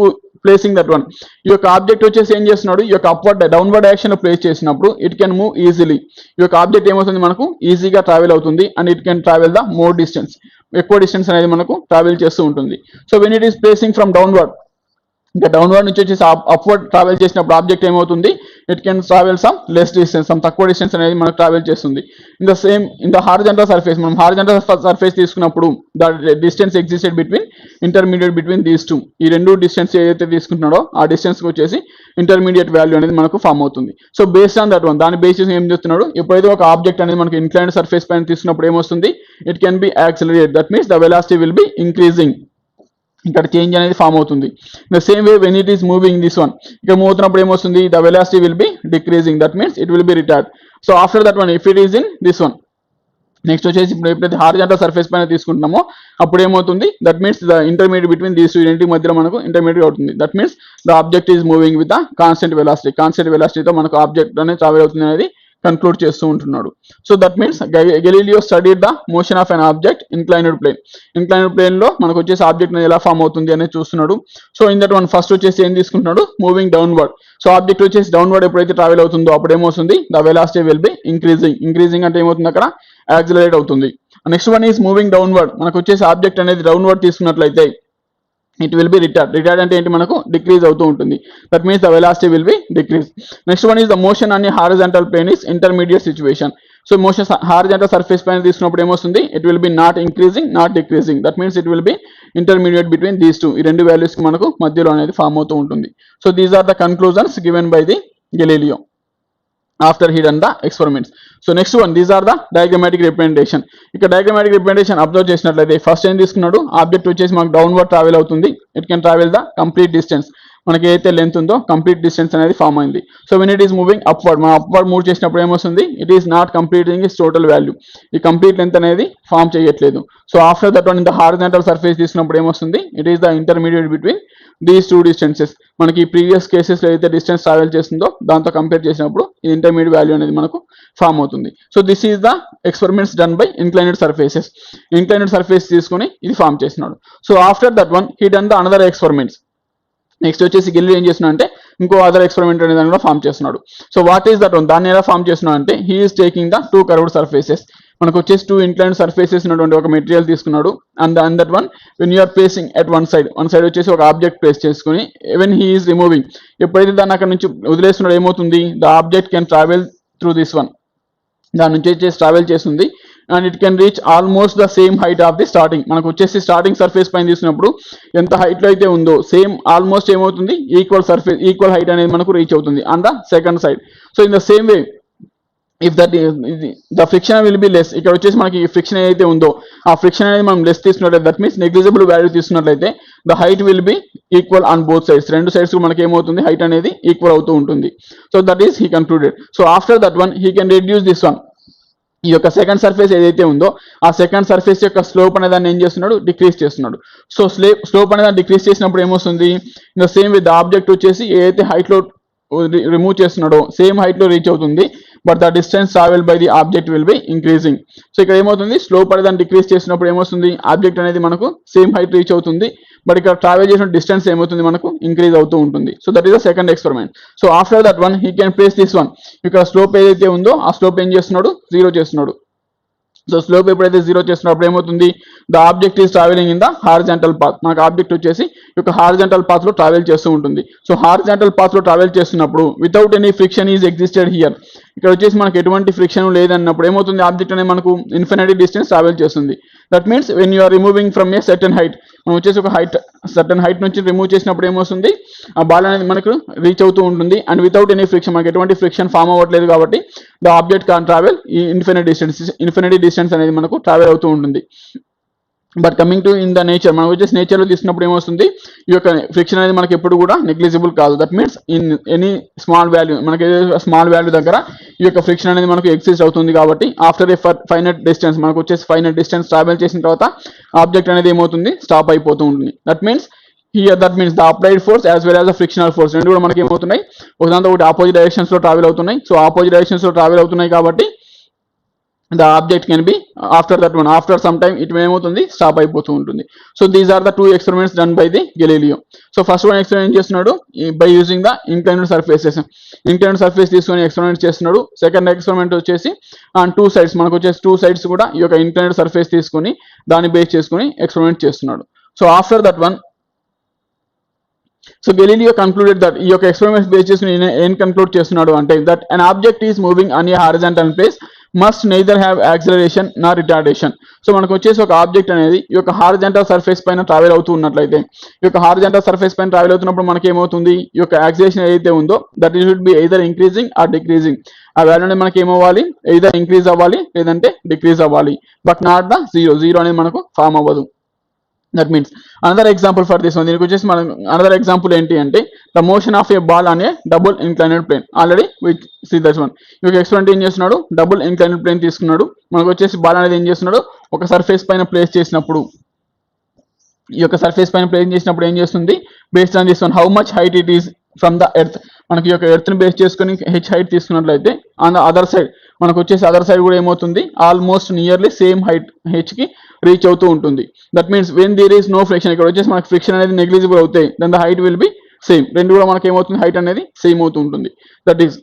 placing that one, ఈ యొక్క ఆబ్జెక్ట్ వచ్చేసి ఏం చేస్తున్నాడు, ఈ యొక్క అప్వర్డ్ డౌన్వర్డ్ డైరెక్షన్ లో ప్లేస్ చేసినప్పుడు ఇట్ కెన్ మూవ్ ఈజీలీ. ఈ యొక్క ఆబ్జెక్ట్ ఏమవుతుంది, మనకు ఈజీగా ట్రావెల్ అవుతుంది and it can travel the more distance, ఎక్కువ డిస్టెన్స్ అనేది మనకు ట్రావెల్ చేస్తూ ఉంటుంది. So when it is placing from downward, ఇంకా డౌన్వర్డ్ నుంచి వచ్చేసి అప్వర్డ్ ట్రావెల్ చేసినప్పుడు ఆబ్జెక్ట్ ఏమవుతుంది, it can travel some less distance, some తక్కువ డిస్టెన్స్ అనేది మనకు ట్రావెల్ చేస్తుంది. ఇన్ ద హారిజాంటల్ సర్ఫేస్, మనం హారిజాంటల్ సర్ఫేస్ తీసుకున్నప్పుడు the distance existed between intermediate between these two, ఈ రెండు డిస్టెన్స్ ఏదైతే తీసుకుంటున్నాడో ఆ డిస్టెన్స్ వచ్చేసి ఇంటర్మీడియట్ వాల్యూ అనేది మనకు ఫామ్ అవుతుంది. So based on that one, దాని బేసిస్ ఏం చేస్తున్నాడు, ఎప్పుడైతే ఒక ఆబ్జెక్ట్ అనేది మనకి ఇన్క్లైన్డ్ సర్ఫేస్ పైన తీసుకున్నప్పుడు ఏమొస్తుంది, it can B accelerate. That means the velocity will be increasing. ఇక్కడ చేంజ్ అనేది ఫామ్ అవుతుంది. The same way when it is moving this one, ఇక్కడ మూవ్ అవుతున్నప్పుడు ఏమొస్తుంది, the velocity will be decreasing. That means it will be retard. So after that one if it is in this one, next వచ్చేసి ఇప్పుడు ఎప్పుడైతే horizontal surface పైన తీసుకుంటున్నామో అప్పుడు ఏమవుతుంది, that means the intermediate between these two రెండింటి మధ్యలో మనకు intermediate అవుతుంది. That means the object is moving with the constant velocity. Constant వెలాసిటీతో మనకు ఆబ్జెక్ట్ అనేది ట్రావెల్ అవుతుంది అనేది కన్క్లూడ్ చేస్తూ ఉంటున్నాడు. So that means Galileo studied the motion of an object inclined plane. Inclined plane లో మనకు వచ్చేసి ఆబ్జెక్ట్ ఎలా ఫామ్ అవుతుంది అనేది చూస్తున్నాడు. So in that one first వచ్చేసి ఏం తీసుకుంటున్నాడు, మూవింగ్ డౌన్వర్డ్. సో ఆబ్జెక్ట్ వచ్చేసి డౌన్వర్డ్ ఎప్పుడైతే ట్రావెల్ అవుతుందో అప్పుడు ఏమవుతుంది, the velocity will be increasing. Increasing అంటే ఏమవుతుంది, అక్కడ యాక్సిలరేట్ అవుతుంది. Next one is moving downward. మనకు వచ్చేసి ఆబ్జెక్ట్ అనేది డౌన్వర్డ్ తీసుకున్నట్లయితే it will be retard. Retard అంటే ఏంటి, మనకు డిక్రీజ్ అవుతూ ఉంటుంది. That means the velocity will be decrease. Next one is the motion on horizontal plane is intermediate situation. So motion horizontal surface పైన తీసుకున్నప్పుడు ఏమొస్తుంది, it will be not increasing not decreasing. That means it will be intermediate between these two, ఈ రెండు values కి మనకు మధ్యలో అనేది form అవుతూ ఉంటుంది. So these are the conclusions given by the Galileo after he done the experiments. So next one, these are the diagrammatic representation. ఇక్కడ diagrammatic representation observe చేసినట్లయితే ఫస్ట్ ఏం తీసుకున్నాడు, ఆబ్జెక్ట్ వచ్చేసి మనకు డౌన్వర్డ్ ట్రావెల్ అవుతుంది. It can travel the complete distance, మనకి ఏదైతే length ఉందో కంప్లీట్ డిస్టెన్స్ అనేది ఫామ్ అయింది. So when it is moving upward, మనం అప్వర్డ్ మూవ్ చేసినప్పుడు ఏమొస్తుంది, it is not completing is total value. ఈ కంప్లీట్ లెంత్ అనేది ఫామ్ చేయట్లేదు. So after that one in the horizontal surface తీసుకున్నప్పుడు ఏమొస్తుంది, it is the intermediate between these two distances. మనకి previous cases లో అయితే డిస్టెన్స్ ట్రావెల్ చేస్తుందో దాంతో కంపేర్ చేసినప్పుడు ఈ ఇంటర్మీడియట్ వాల్యూ అనేది మనకు ఫామ్ అవుతుంది. So this is the experiments done by inclined surfaces. Inclined surface తీసుకొని ఇది ఫామ్ చేసినాడు. So after that one he done the another experiments. Next వచ్చేసి గెలీలియో ఏం చేస్తున్నాడు అంటే ఇంకో అదర్ ఎక్స్పెరిమెంట్ అనేది కూడా ఫామ్ చేస్తున్నాడు. So what is that one, దాన్ని ఎలా ఫామ్ చేస్తున్నాడు అంటే he is taking the 2 curved surfaces. మనకు వచ్చేసి 2 ఇంక్లైన్డ్ సర్ఫేసెస్ ఉన్నటువంటి ఒక మెటీరియల్ తీసుకున్నాడు. And that one when you're placing at one side వచ్చేసి ఒక ఆబ్జెక్ట్ ప్లేస్ చేసుకుని వెన్ హీ ఈస్ రిమూవింగ్, ఎప్పుడైతే దాన్ని అక్కడ నుంచి వదిలేస్తున్నాడు ఏమవుతుంది, the object can travel through this one, దాని నుంచి వచ్చేసి ట్రావెల్ చేస్తుంది. And it can reach almost the same height of the starting. మనకు వచ్చేసి స్టార్టింగ్ సర్ఫేస్ పైన తీసుకున్నప్పుడు ఎంత హైట్ లో అయితే ఉందో సేమ్ ఆల్మోస్ట్ ఏమవుతుంది, ఈక్వల్ హైట్ అనేది మనకు రీచ్ అవుతుంది on the second side. So in the same way if that the friction will be less, ఇక్కడ వచ్చేసి మనకి ఫ్రిక్షన్ ఏదైతే ఉందో ఆ ఫ్రిక్షన్ అనేది మనం లెస్ తీసుకున్నట్లయితే, దట్ మీన్స్ నెగ్లిజిబుల్ వాల్యూ తీసుకున్నట్లయితే the height will be equal on both sides, రెండు సైడ్స్ మనకి ఏమవుతుంది, హైట్ అనేది ఈక్వల్ అవుతూ ఉంటుంది. So that is he concluded. So after that one he can reduce this one, ఈ యొక్క సెకండ్ సర్ఫేస్ ఏదైతే ఉందో ఆ సెకండ్ సర్ఫేస్ యొక్క స్లోప్ అనే దాన్ని ఏం చేస్తున్నాడు, డిక్రీజ్ చేస్తున్నాడు. సో స్లోప్ అనే దాన్ని డిక్రీజ్ చేసినప్పుడు ఏమొస్తుంది, ఇంకా సేమ్ విత్ ఆబ్జెక్ట్ వచ్చేసి ఏదైతే హైట్ లో రిమూవ్ చేస్తున్నాడో సేమ్ హైట్ లో రీచ్ అవుతుంది, but the distance travel by the object will be increasing. So ఇక్కడ ఏమవుతుంది, స్లోప్ అనే దాన్ని డిక్రీజ్ చేసినప్పుడు ఏమొస్తుంది, ఆబ్జెక్ట్ అనేది మనకు సేమ్ హైట్ రీచ్ అవుతుంది, బట్ ఇక్కడ ట్రావెల్ చేసిన డిస్టెన్స్ ఏమవుతుంది, మనకు ఇంక్రీజ్ అవుతూ ఉంటుంది. So that is the second experiment. So after that one he can place this one, ఇక్కడ స్లోప్ ఏదైతే ఉందో ఆ స్లోప్ ఏం చేస్తున్నాడు, జీరో చేస్తున్నాడు. సో స్లోప్ ఎప్పుడైతే జీరో చేస్తున్నప్పుడు ఏమవుతుంది, the object is travelling in the horizontal path, మనకు ఆబ్జెక్ట్ వచ్చేసి ఈ యొక్క హారిజాంటల్ పాత్ లో ట్రావెల్ చేస్తూ ఉంటుంది. సో హారిజాంటల్ పాత్ లో ట్రావెల్ చేస్తున్నప్పుడు without any friction is existed here, ఇక్కడ వచ్చేసి మనకు ఎటువంటి ఫ్రిక్షన్ లేదన్నప్పుడు ఏమవుతుంది, ఆబ్జెక్ట్ అనేది మనకు ఇన్ఫినిటీ డిస్టెన్స్ ట్రావెల్ చేస్తుంది. That means when you are removing from a certain height, మనం వచ్చేసి ఒక సర్టన్ హైట్ నుంచి రిమూవ్ చేసినప్పుడు ఏమొస్తుంది, ఆ బాల్ అనేది మనకు రీచ్ అవుతూ ఉంటుంది. అండ్ వితౌట్ ఎనీ ఫ్రిక్షన్, మనకి ఎటువంటి ఫ్రిక్షన్ ఫామ్ అవ్వట్లేదు కాబట్టి ద ఆబ్జెక్ట్ కాన్ ట్రావెల్ ఈ ఇన్ఫినిటీ డిస్టెన్స్ అనేది మనకు ట్రావెల్ అవుతూ ఉంటుంది. But coming to in the nature, మనం వచ్చేసి నేచర్లో తీసుకున్నప్పుడు ఏమొస్తుంది, ఈ యొక్క ఫ్రిక్షన్ అనేది మనకి ఎప్పుడు కూడా నెగ్లిజిబుల్ కాదు. That means in any small value, మనకి స్మాల్ వాల్యూ దగ్గర ఈ యొక్క ఫ్రిక్షన్ అనేది మనకు ఎగ్జిస్ట్ అవుతుంది కాబట్టి ఆఫ్టర్ ఏ ఫైనట్ డిస్టెన్స్, మనకు వచ్చేసి ఫైనట్ డిస్టెన్స్ ట్రావెల్ చేసిన తర్వాత ఆబ్జెక్ట్ అనేది ఏమవుతుంది, స్టాప్ అయిపోతూ ఉంటుంది. That means the applied force as well as the frictional force రెండు కూడా మనకి ఏమవుతున్నాయి, ఒకదాంతో ఒకటి ఆపోజిట్ డైరెక్షన్స్ లో ట్రావెల్ అవుతున్నాయి. సో ఆపోజిట్ డైరెక్షన్స్ లో ట్రావెల్ అవుతున్నాయి కాబట్టి the object can be after some time it may ఏమవుతుంది, స్టాప్ అయిపోతూ ఉంటుంది. So these are the two experiments done by the Galileo. So first one experiment చేస్తున్నాడు by using the inclined surfaces, inclined surface తీసుకొని experiment చేస్తున్నాడు. Second experiment వచ్చేసి two sides, మనకు వచ్చేసి two sides కూడా ఈ యొక్క ఇంక్లైన్డ్ సర్ఫేస్ తీసుకొని దాన్ని బేస్ చేసుకొని ఎక్స్పెరిమెంట్ చేస్తున్నాడు. So after that one so Galileo concluded that, ఈ యొక్క ఎక్స్పెరిమెంట్స్ బేస్ చేసుకుని ఏం కన్క్లూడ్ చేస్తున్నాడు అంటే, that an object is moving an A horizontal place must neither have acceleration Nar retardation. So మనకు వచ్చేసి ఒక ఆబ్జెక్ట్ అనేది ఈ యొక్క హారిజాంటల్ సర్ఫేస్ పైన ట్రావెల్ అవుతూ ఉన్నట్లయితే, ఈ యొక్క హారిజాంటల్ సర్ఫేస్ పైన ట్రావెల్ అవుతున్నప్పుడు మనకి ఏమవుతుంది, ఈ యొక్క యాక్సిలరేషన్ ఏదైతే ఉందో that it should be either increasing or decreasing, ఆ వాల్యూ అనేది మనకి ఏమవ్వాలి, ఎయిదర్ ఇంక్రీజ్ అవ్వాలి లేదంటే డిక్రీజ్ అవ్వాలి, బట్ నాట్ ద జీరో అనేది మనకు ఫామ్ అవ్వదు. That means another example for this one, దీనికి వచ్చేసి మనం అనదర్ ఎగ్జాంపుల్ ఏంటి అంటే the motion of a ball అనే double inclined plane. Already with see that one, ఈ ఎక్స్పెరిమెంట్ ఏం చేస్తున్నాడు, డబుల్ ఇంక్లైనెడ్ ప్లేన్ తీసుకున్నాడు. మనకు వచ్చేసి బాల్ అనేది ఏం చేస్తున్నాడు, ఒక సర్ఫేస్ పైన ప్లేస్ చేసినప్పుడు, ఈ యొక్క సర్ఫేస్ పైన ప్లేస్ చేసినప్పుడు ఏం చేస్తుంది, based on this one how much height it is from the earth, మనకి ఈ యొక్క ఎర్త్ ని బేస్ చేసుకుని హెచ్ హైట్ తీసుకున్నట్లయితే ఆన్ ద అదర్ సైడ్ మనకు వచ్చేసి అదర్ సైడ్ కూడా ఏమవుతుంది, almost nearly same height H కి రీచ్ అవుతూ ఉంటుంది. That means when there is no friction, ఇక్కడ వచ్చేసి మనకి ఫ్రిక్షన్ అనేది నెగ్లిజిబుల్ అవుతాయి, then the height will be same, రెండు కూడా మనకి ఏమవుతుంది, హైట్ అనేది సేమ్ అవుతూ ఉంటుంది. That is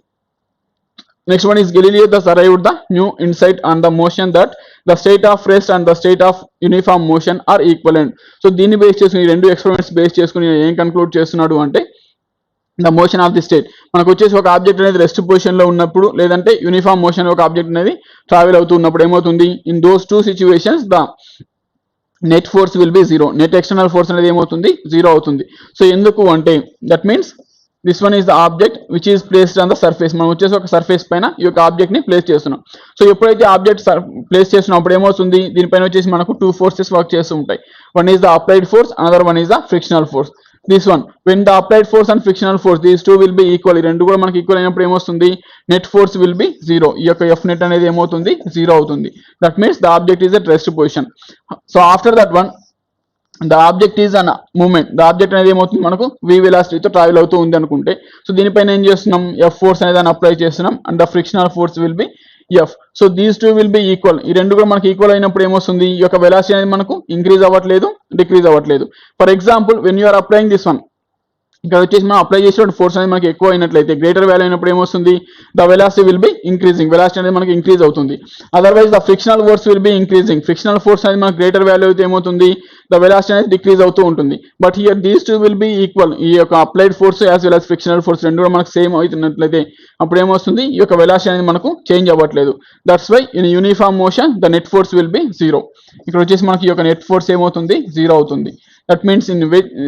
next one is Galileo thus arrived the new insight on the motion that the state of rest and the state of uniform motion are equivalent. So దీన్ని base చేసుకుని, ఈ రెండు experiments base చేసుకుని ఏం conclude చేస్తున్నాడు అంటే, the motion of the state, మనకు వచ్చేసి ఒక ఆబ్జెక్ట్ అనేది రెస్ట్ పొజిషన్ లో ఉన్నప్పుడు లేదంటే యూనిఫామ్ మోషన్ ఒక ఆబ్జెక్ట్ అనేది ట్రావెల్ అవుతూ ఉన్నప్పుడు ఏమవుతుంది, in those two situations the net force will be zero, net external force అనేది ఏమవుతుంది, జీరో అవుతుంది. సో ఎందుకు అంటే, that means this one is the object which is placed on the surface, మనం వచ్చేసి ఒక సర్ఫేస్ పైన ఈ యొక్క ఆబ్జెక్ట్ ని ప్లేస్ చేస్తున్నాం. సో ఎప్పుడైతే ఆబ్జెక్ట్ ప్లేస్ చేస్తున్నప్పుడు ఏమవుతుంది, దీనిపైన వచ్చేసి మనకు టూ ఫోర్సెస్ వర్క్ చేస్తూ ఉంటాయి. One is the applied force, another one is the frictional force. This one when the applied force and frictional force these two will be equal, ఈ రెండు కూడా మనకి ఈక్వల్ అయినప్పుడు ఏమొస్తుంది, net force will be zero, ఈ యొక్క F net అనేది ఏమవుతుంది, జీరో అవుతుంది. That means the object is at rest position. So after that one the object is an movement, the object అనేది ఏమవుతుంది, మనకు v వెలాసిటీతో ట్రావెల్ అవుతూ ఉంది అనుకుంటే, సో దీనిపైన ఏం చేస్తున్నాం, ఎఫ్ ఫోర్స్ అనేది దాన్ని అప్లై చేస్తున్నాం and the frictional force will B F. So these two will be equal, ఈ రెండు కూడా మనకి ఈక్వల్ అయినప్పుడు ఏమొస్తుంది, ఈ యొక్క వెలాసిటీ అనేది మనకు ఇంక్రీజ్ అవ్వట్లేదు, డిక్రీజ్ అవ్వట్లేదు. For example when you are applying this one, ఇక్కడ వచ్చేసి మనం అప్లై చేసిన ఫోర్స్ అనేది మనకి ఎక్కువ అయినట్లయితే, గ్రేటర్ వాల్యూ అయినప్పుడు ఏమొస్తుంది, the velocity will be increasing, velocity అనేది మనకి ఇంక్రీజ్ అవుతుంది. Otherwise the frictional force will be increasing, frictional force అనేది మనకి గ్రేటర్ వాల్యూ అయితే ఏమవుతుంది, ద వెలాసిటీ అనేది డిక్రీజ్ అవుతూ ఉంటుంది. But here these two will be equal, ఈ యొక్క applied force as well as frictional force రెండు కూడా మనకు సేమ్ అవుతున్నట్లయితే అప్పుడు ఏమొస్తుంది, ఈ యొక్క వెలాసిటీ అనేది మనకు చేంజ్ అవ్వట్లేదు. That's why in uniform motion the net force will be zero, ఇక్కడ వచ్చేసి మనకి ఈ యొక్క నెట్ ఫోర్స్ ఏమవుతుంది, జీరో అవుతుంది. దట్ మీన్స్ ఇన్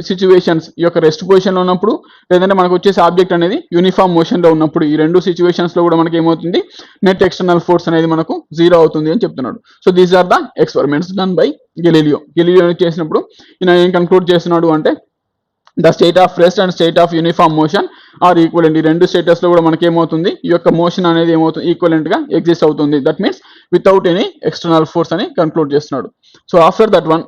సిచ్యువేషన్స్ ఈ యొక్క రెస్ట్ పొజిషన్లో ఉన్నప్పుడు లేదంటే మనకు వచ్చేసి ఆబ్జెక్ట్ అనేది యూనిఫామ్ మోషన్లో ఉన్నప్పుడు ఈ రెండు సిచ్యువేషన్స్లో కూడా మనకి ఏమవుతుంది నెట్ ఎక్స్టర్నల్ ఫోర్స్ అనేది మనకు 0 అవుతుంది అని చెప్తున్నాడు. So these are the experiments done by Galileo చేసినప్పుడు ఈయన ఏం కన్క్లూడ్ చేస్తున్నాడు అంటే the state of rest and state of uniform motion are equivalent. ఈ రెండు స్టేటస్లో కూడా మనకి ఏమవుతుంది ఈ యొక్క మోషన్ అనేది ఏమవుతుంది ఈక్వలెంట్గా ఎగ్జిస్ట్ అవుతుంది. That means without any external force అని కన్క్లూడ్ చేస్తున్నాడు. So after that one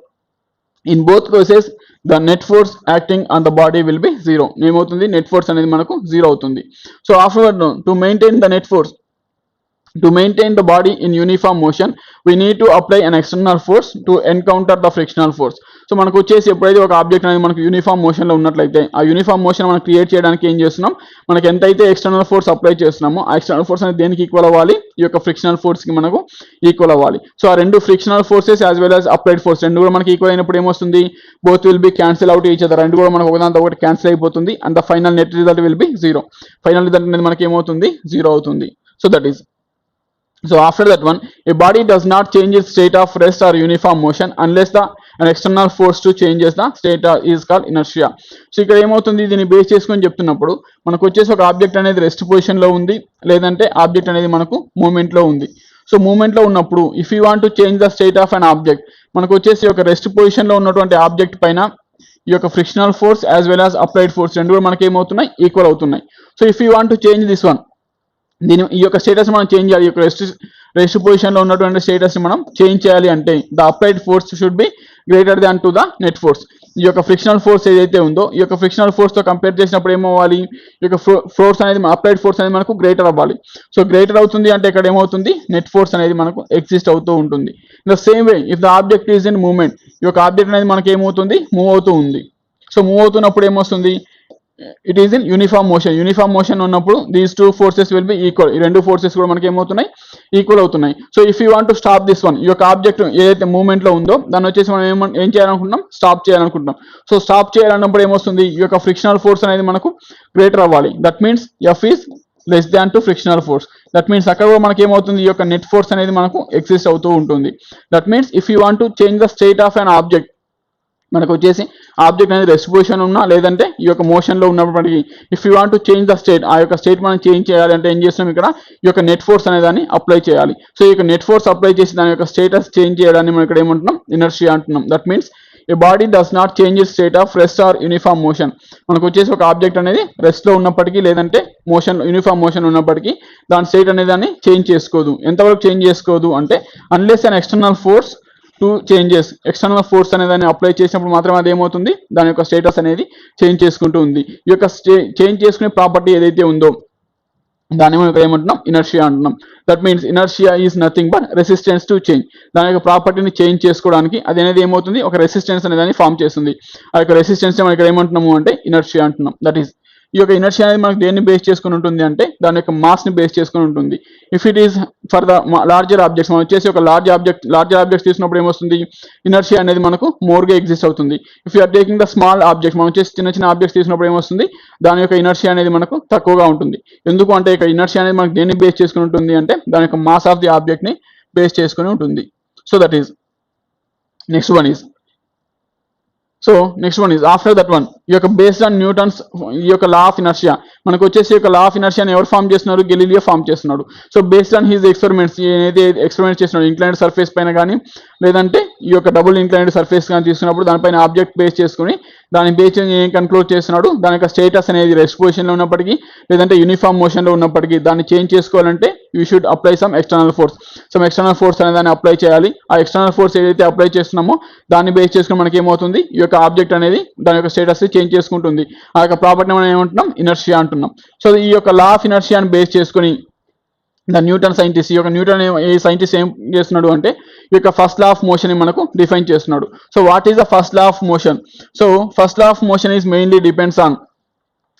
in both cases the net force acting on the body will be 0. ఏమవుతుంది నెట్ ఫోర్స్ అనేది మనకు 0 అవుతుంది. So after to maintain the net force to maintain the body in uniform motion we need to apply an external force to encounter the frictional force. So మనకు వచ్చేసి ఎప్పుడైతే ఒక object అనేది మనకు యూనిఫామ్ మోషన్లో ఉన్నట్లయితే ఆ యూనిఫామ్ మోషన్ మనం క్రియేట్ చేయడానికి ఏం చేస్తున్నాం మనకి ఎంతైతే ఎక్స్టర్నల్ ఫోర్స్ అప్లై చేస్తున్నామో ఆ ఎక్స్టర్నల్ ఫోర్స్ అనేది దేనికి ఈక్వల్ అవ్వాలి ఈ యొక్క ఫ్రిక్షనల్ ఫోర్స్కి మనకు ఈక్వల్ అవ్వాలి. సో ఆ రెండు frictional forces as well as applied force రెండు కూడా మనకి ఈక్వల్ అయినప్పుడు ఏమొస్తుంది both will be cancel out each other. రెండు కూడా మనకు ఒకదాంతో ఒకటి క్యాన్సిల్ అయిపోతుంది and the final net result will be 0. Final result అనేది మనకి ఏమవుతుంది 0 అవుతుంది. So that is so after that one a body does not change its state of rest or uniform motion unless an external force to changes the state is called inertia. So ఇక్కడ ఏమవుతుంది దీన్ని base చేసుకొని చెప్తున్నప్పుడు మనకు వచ్చేసి ఒక object అనేది rest పొజిషన్లో ఉంది లేదంటే ఆబ్జెక్ట్ అనేది మనకు మూమెంట్లో ఉంది. సో మూమెంట్లో ఉన్నప్పుడు if you want to change the state of an object మనకు వచ్చేసి ఒక రెస్ట్ పొజిషన్లో ఉన్నటువంటి ఆబ్జెక్ట్ పైన ఈ యొక్క frictional force as well as applied force రెండు కూడా మనకి ఏమవుతున్నాయి ఈక్వల్ అవుతున్నాయి. So if you want to change this one దీని ఈ యొక్క స్టేటస్ మనం చేంజ్ చేయాలి. ఈ యొక్క రెస్ట్ పొజిషన్లో ఉన్నటువంటి స్టేటస్ని మనం చేంజ్ చేయాలి అంటే the applied force should be greater than to the net force. ఈ యొక్క ఫ్రిక్షనల్ ఫోర్స్ ఏదైతే ఉందో ఈ యొక్క ఫ్రిక్షనల్ ఫోర్స్తో కంపేర్ చేసినప్పుడు ఏమవ్వాలి ఈ యొక్క ఫోర్స్ అనేది అప్లైడ్ ఫోర్స్ అనేది మనకు గ్రేటర్ అవ్వాలి. సో గ్రేటర్ అవుతుంది అంటే ఇక్కడ ఏమవుతుంది నెట్ ఫోర్స్ అనేది మనకు ఎగ్జిస్ట్ అవుతూ ఉంటుంది. In the same way if the object is in movement ఈ యొక్క ఆబ్జెక్ట్ అనేది మనకి ఏమవుతుంది మూవ్ అవుతూ ఉంది. సో మూవ్ అవుతున్నప్పుడు ఏమొస్తుంది it is in uniform motion ఉన్నప్పుడు these two forces will be equal. ఈ రెండు ఫోర్సెస్ కూడా మనకి ఏమవుతున్నాయి ఈక్వల్ అవుతున్నాయి. So if you want to stop this one ఈ యొక్క ఆబ్జెక్ట్ ఏదైతే మూవ్మెంట్ లో ఉందో దాన్ని వచ్చేసి మనం ఏం చేయాలనుకుంటున్నాం స్టాప్ చేయాలనుకుంటున్నాం. సో స్టాప్ చేయాలన్నప్పుడు ఏమొస్తుంది ఈ యొక్క ఫ్రిక్షనల్ ఫోర్స్ అనేది మనకు గ్రేటర్ అవ్వాలి. That means F is less than to frictional force. That means అక్కడ కూడా మనకి ఏమవుతుంది ఈ యొక్క నెట్ ఫోర్స్ అనేది మనకు ఎగ్జిస్ట్ అవుతూ ఉంటుంది. That means if you want to change the state of an object మనకు వచ్చేసి ఆబ్జెక్ట్ అనేది రెస్ట్ పొజిషన్ ఉన్నా లేదంటే ఈ యొక్క మోషన్లో ఉన్నప్పటికీ if you want to change the state ఆ యొక్క స్టేట్ మనం చేంజ్ చేయాలంటే ఏం చేస్తున్నాం ఇక్కడ ఈ యొక్క నెట్ ఫోర్స్ అనే దాన్ని అప్లై చేయాలి. సో ఈ యొక్క నెట్ ఫోర్స్ అప్లై చేసి దాని యొక్క స్టేటస్ చేంజ్ చేయడాన్ని మనం ఇక్కడ ఏమంటున్నాం ఇనర్షియా అంటున్నాం. That means a body does not change it state of rest or uniform motion. మనకు వచ్చేసి ఒక ఆబ్జెక్ట్ అనేది రెస్ట్లో ఉన్నప్పటికీ లేదంటే యూనిఫామ్ మోషన్ ఉన్నప్పటికీ దాని స్టేట్ అనేది దాన్ని చేంజ్ చేసుకోదు. ఎంతవరకు చేంజ్ చేసుకోదు అంటే అన్లెస్ అన్ external fours two changes external force అనే దాన్ని అప్లై చేసినప్పుడు మాత్రమే అది ఏమవుతుంది దాని యొక్క స్టేటస్ అనేది చేంజ్ చేసుకుంటూ ఉంది. ఈ యొక్క చేంజ్ చేసుకునే ప్రాపర్టీ ఏదైతే ఉందో దాన్ని మనం ఇక్కడ ఏమంటున్నాం ఇనర్షియా అంటున్నాం. That means inertia is nothing but resistance to change. దాని యొక్క ప్రాపర్టీని చేంజ్ చేసుకోవడానికి అది అనేది ఏమవుతుంది ఒక రెసిస్టెన్స్ అనే దాన్ని ఫామ్ చేస్తుంది. ఆ యొక్క రెసిస్టెన్స్ మనం ఇక్కడ ఏమంటున్నాము అంటే ఇనర్షియా అంటున్నాం. దట్ ఈస్ ఈ యొక్క ఇనర్షియా అనేది మనకు దేన్ని బేస్ చేసుకుని ఉంటుంది అంటే దాని యొక్క మాస్ని బేస్ చేసుకుని ఉంటుంది. If it is for the larger objects మనం వచ్చేసి ఒక లార్జర్ ఆబ్జెక్ట్స్ తీసుకున్నప్పుడు ఏమొస్తుంది ఇనర్షియా అనేది మనకు మోర్గా ఎగ్జిస్ట్ అవుతుంది. If you're taking the small objects మనం వచ్చేసి చిన్న ఆబ్జెక్ట్స్ తీసుకున్నప్పుడు ఏమొస్తుంది దాని యొక్క ఇనర్షియా అనేది మనకు తక్కువగా ఉంటుంది. ఎందుకు అంటే ఇక్కడ ఇనర్షియా అనేది మనకు దేన్ని బేస్ చేసుకుని ఉంటుంది అంటే దాని యొక్క మాస్ ఆఫ్ ది ఆబ్జెక్ట్ని బేస్ చేసుకుని ఉంటుంది. So that is next one is after that one ఈ యొక్క బేస్డ్ ఆన్ న్యూటన్స్ ఈ యొక్క లా ఆఫ్ ఇనర్షియా మనకు వచ్చేసి యొక్క లా ఆఫ్ ఇనర్షియాని ఎవరు ఫామ్ చేస్తున్నారు గెలీలియో ఫామ్ చేస్తున్నాడు. So based on his experiments ఏదైతే ఎక్స్పెరిమెంట్ చేస్తున్నాడు ఇంక్లైన్డ్ సర్ఫేస్ పైన కానీ లేదంటే ఈ యొక్క డబుల్ ఇంక్లైన్డ్ సర్ఫేస్ కానీ తీసుకున్నప్పుడు దానిపైన ఆబ్జెక్ట్ బేస్ చేసుకుని దాన్ని బేస్ ఏం కన్క్లూడ్ చేస్తున్నాడు దాని యొక్క స్టేటస్ అనేది రెస్ట్ పొజిషన్లో ఉన్నప్పటికీ లేదంటే యూనిఫామ్ మోషన్లో ఉన్నప్పటికీ దాన్ని చేంజ్ చేసుకోవాలంటే you should apply some external force అనే దాన్ని అప్లై చేయాలి. ఆ ఎక్స్టర్నల్ ఫోర్స్ ఏదైతే అప్లై చేస్తున్నామో దాన్ని బేస్ చేసుకుని మనకి ఏమవుతుంది ఈ యొక్క ఆబ్జెక్ట్ అనేది దాని యొక్క స్టేటస్ చేంజ్ చేసుకుంటుంది. ఆ యొక్క ప్రాపర్టీ మనం ఏమంటున్నాం ఇనర్షియా అంటున్నాం. సో ఈ యొక్క లా ఆఫ్ ఇనర్షియాని బేస్ చేసుకుని ద న్యూటన్ సైంటిస్ట్ ఈ యొక్క న్యూటన్ ఏ సైంటిస్ట్ ఏం చేస్తున్నాడు అంటే ఈ యొక్క ఫస్ట్ లా ఆఫ్ మోషన్ మనకు డిఫైన్ చేస్తున్నాడు. So what is the first law of motion? So first law of motion is mainly depends on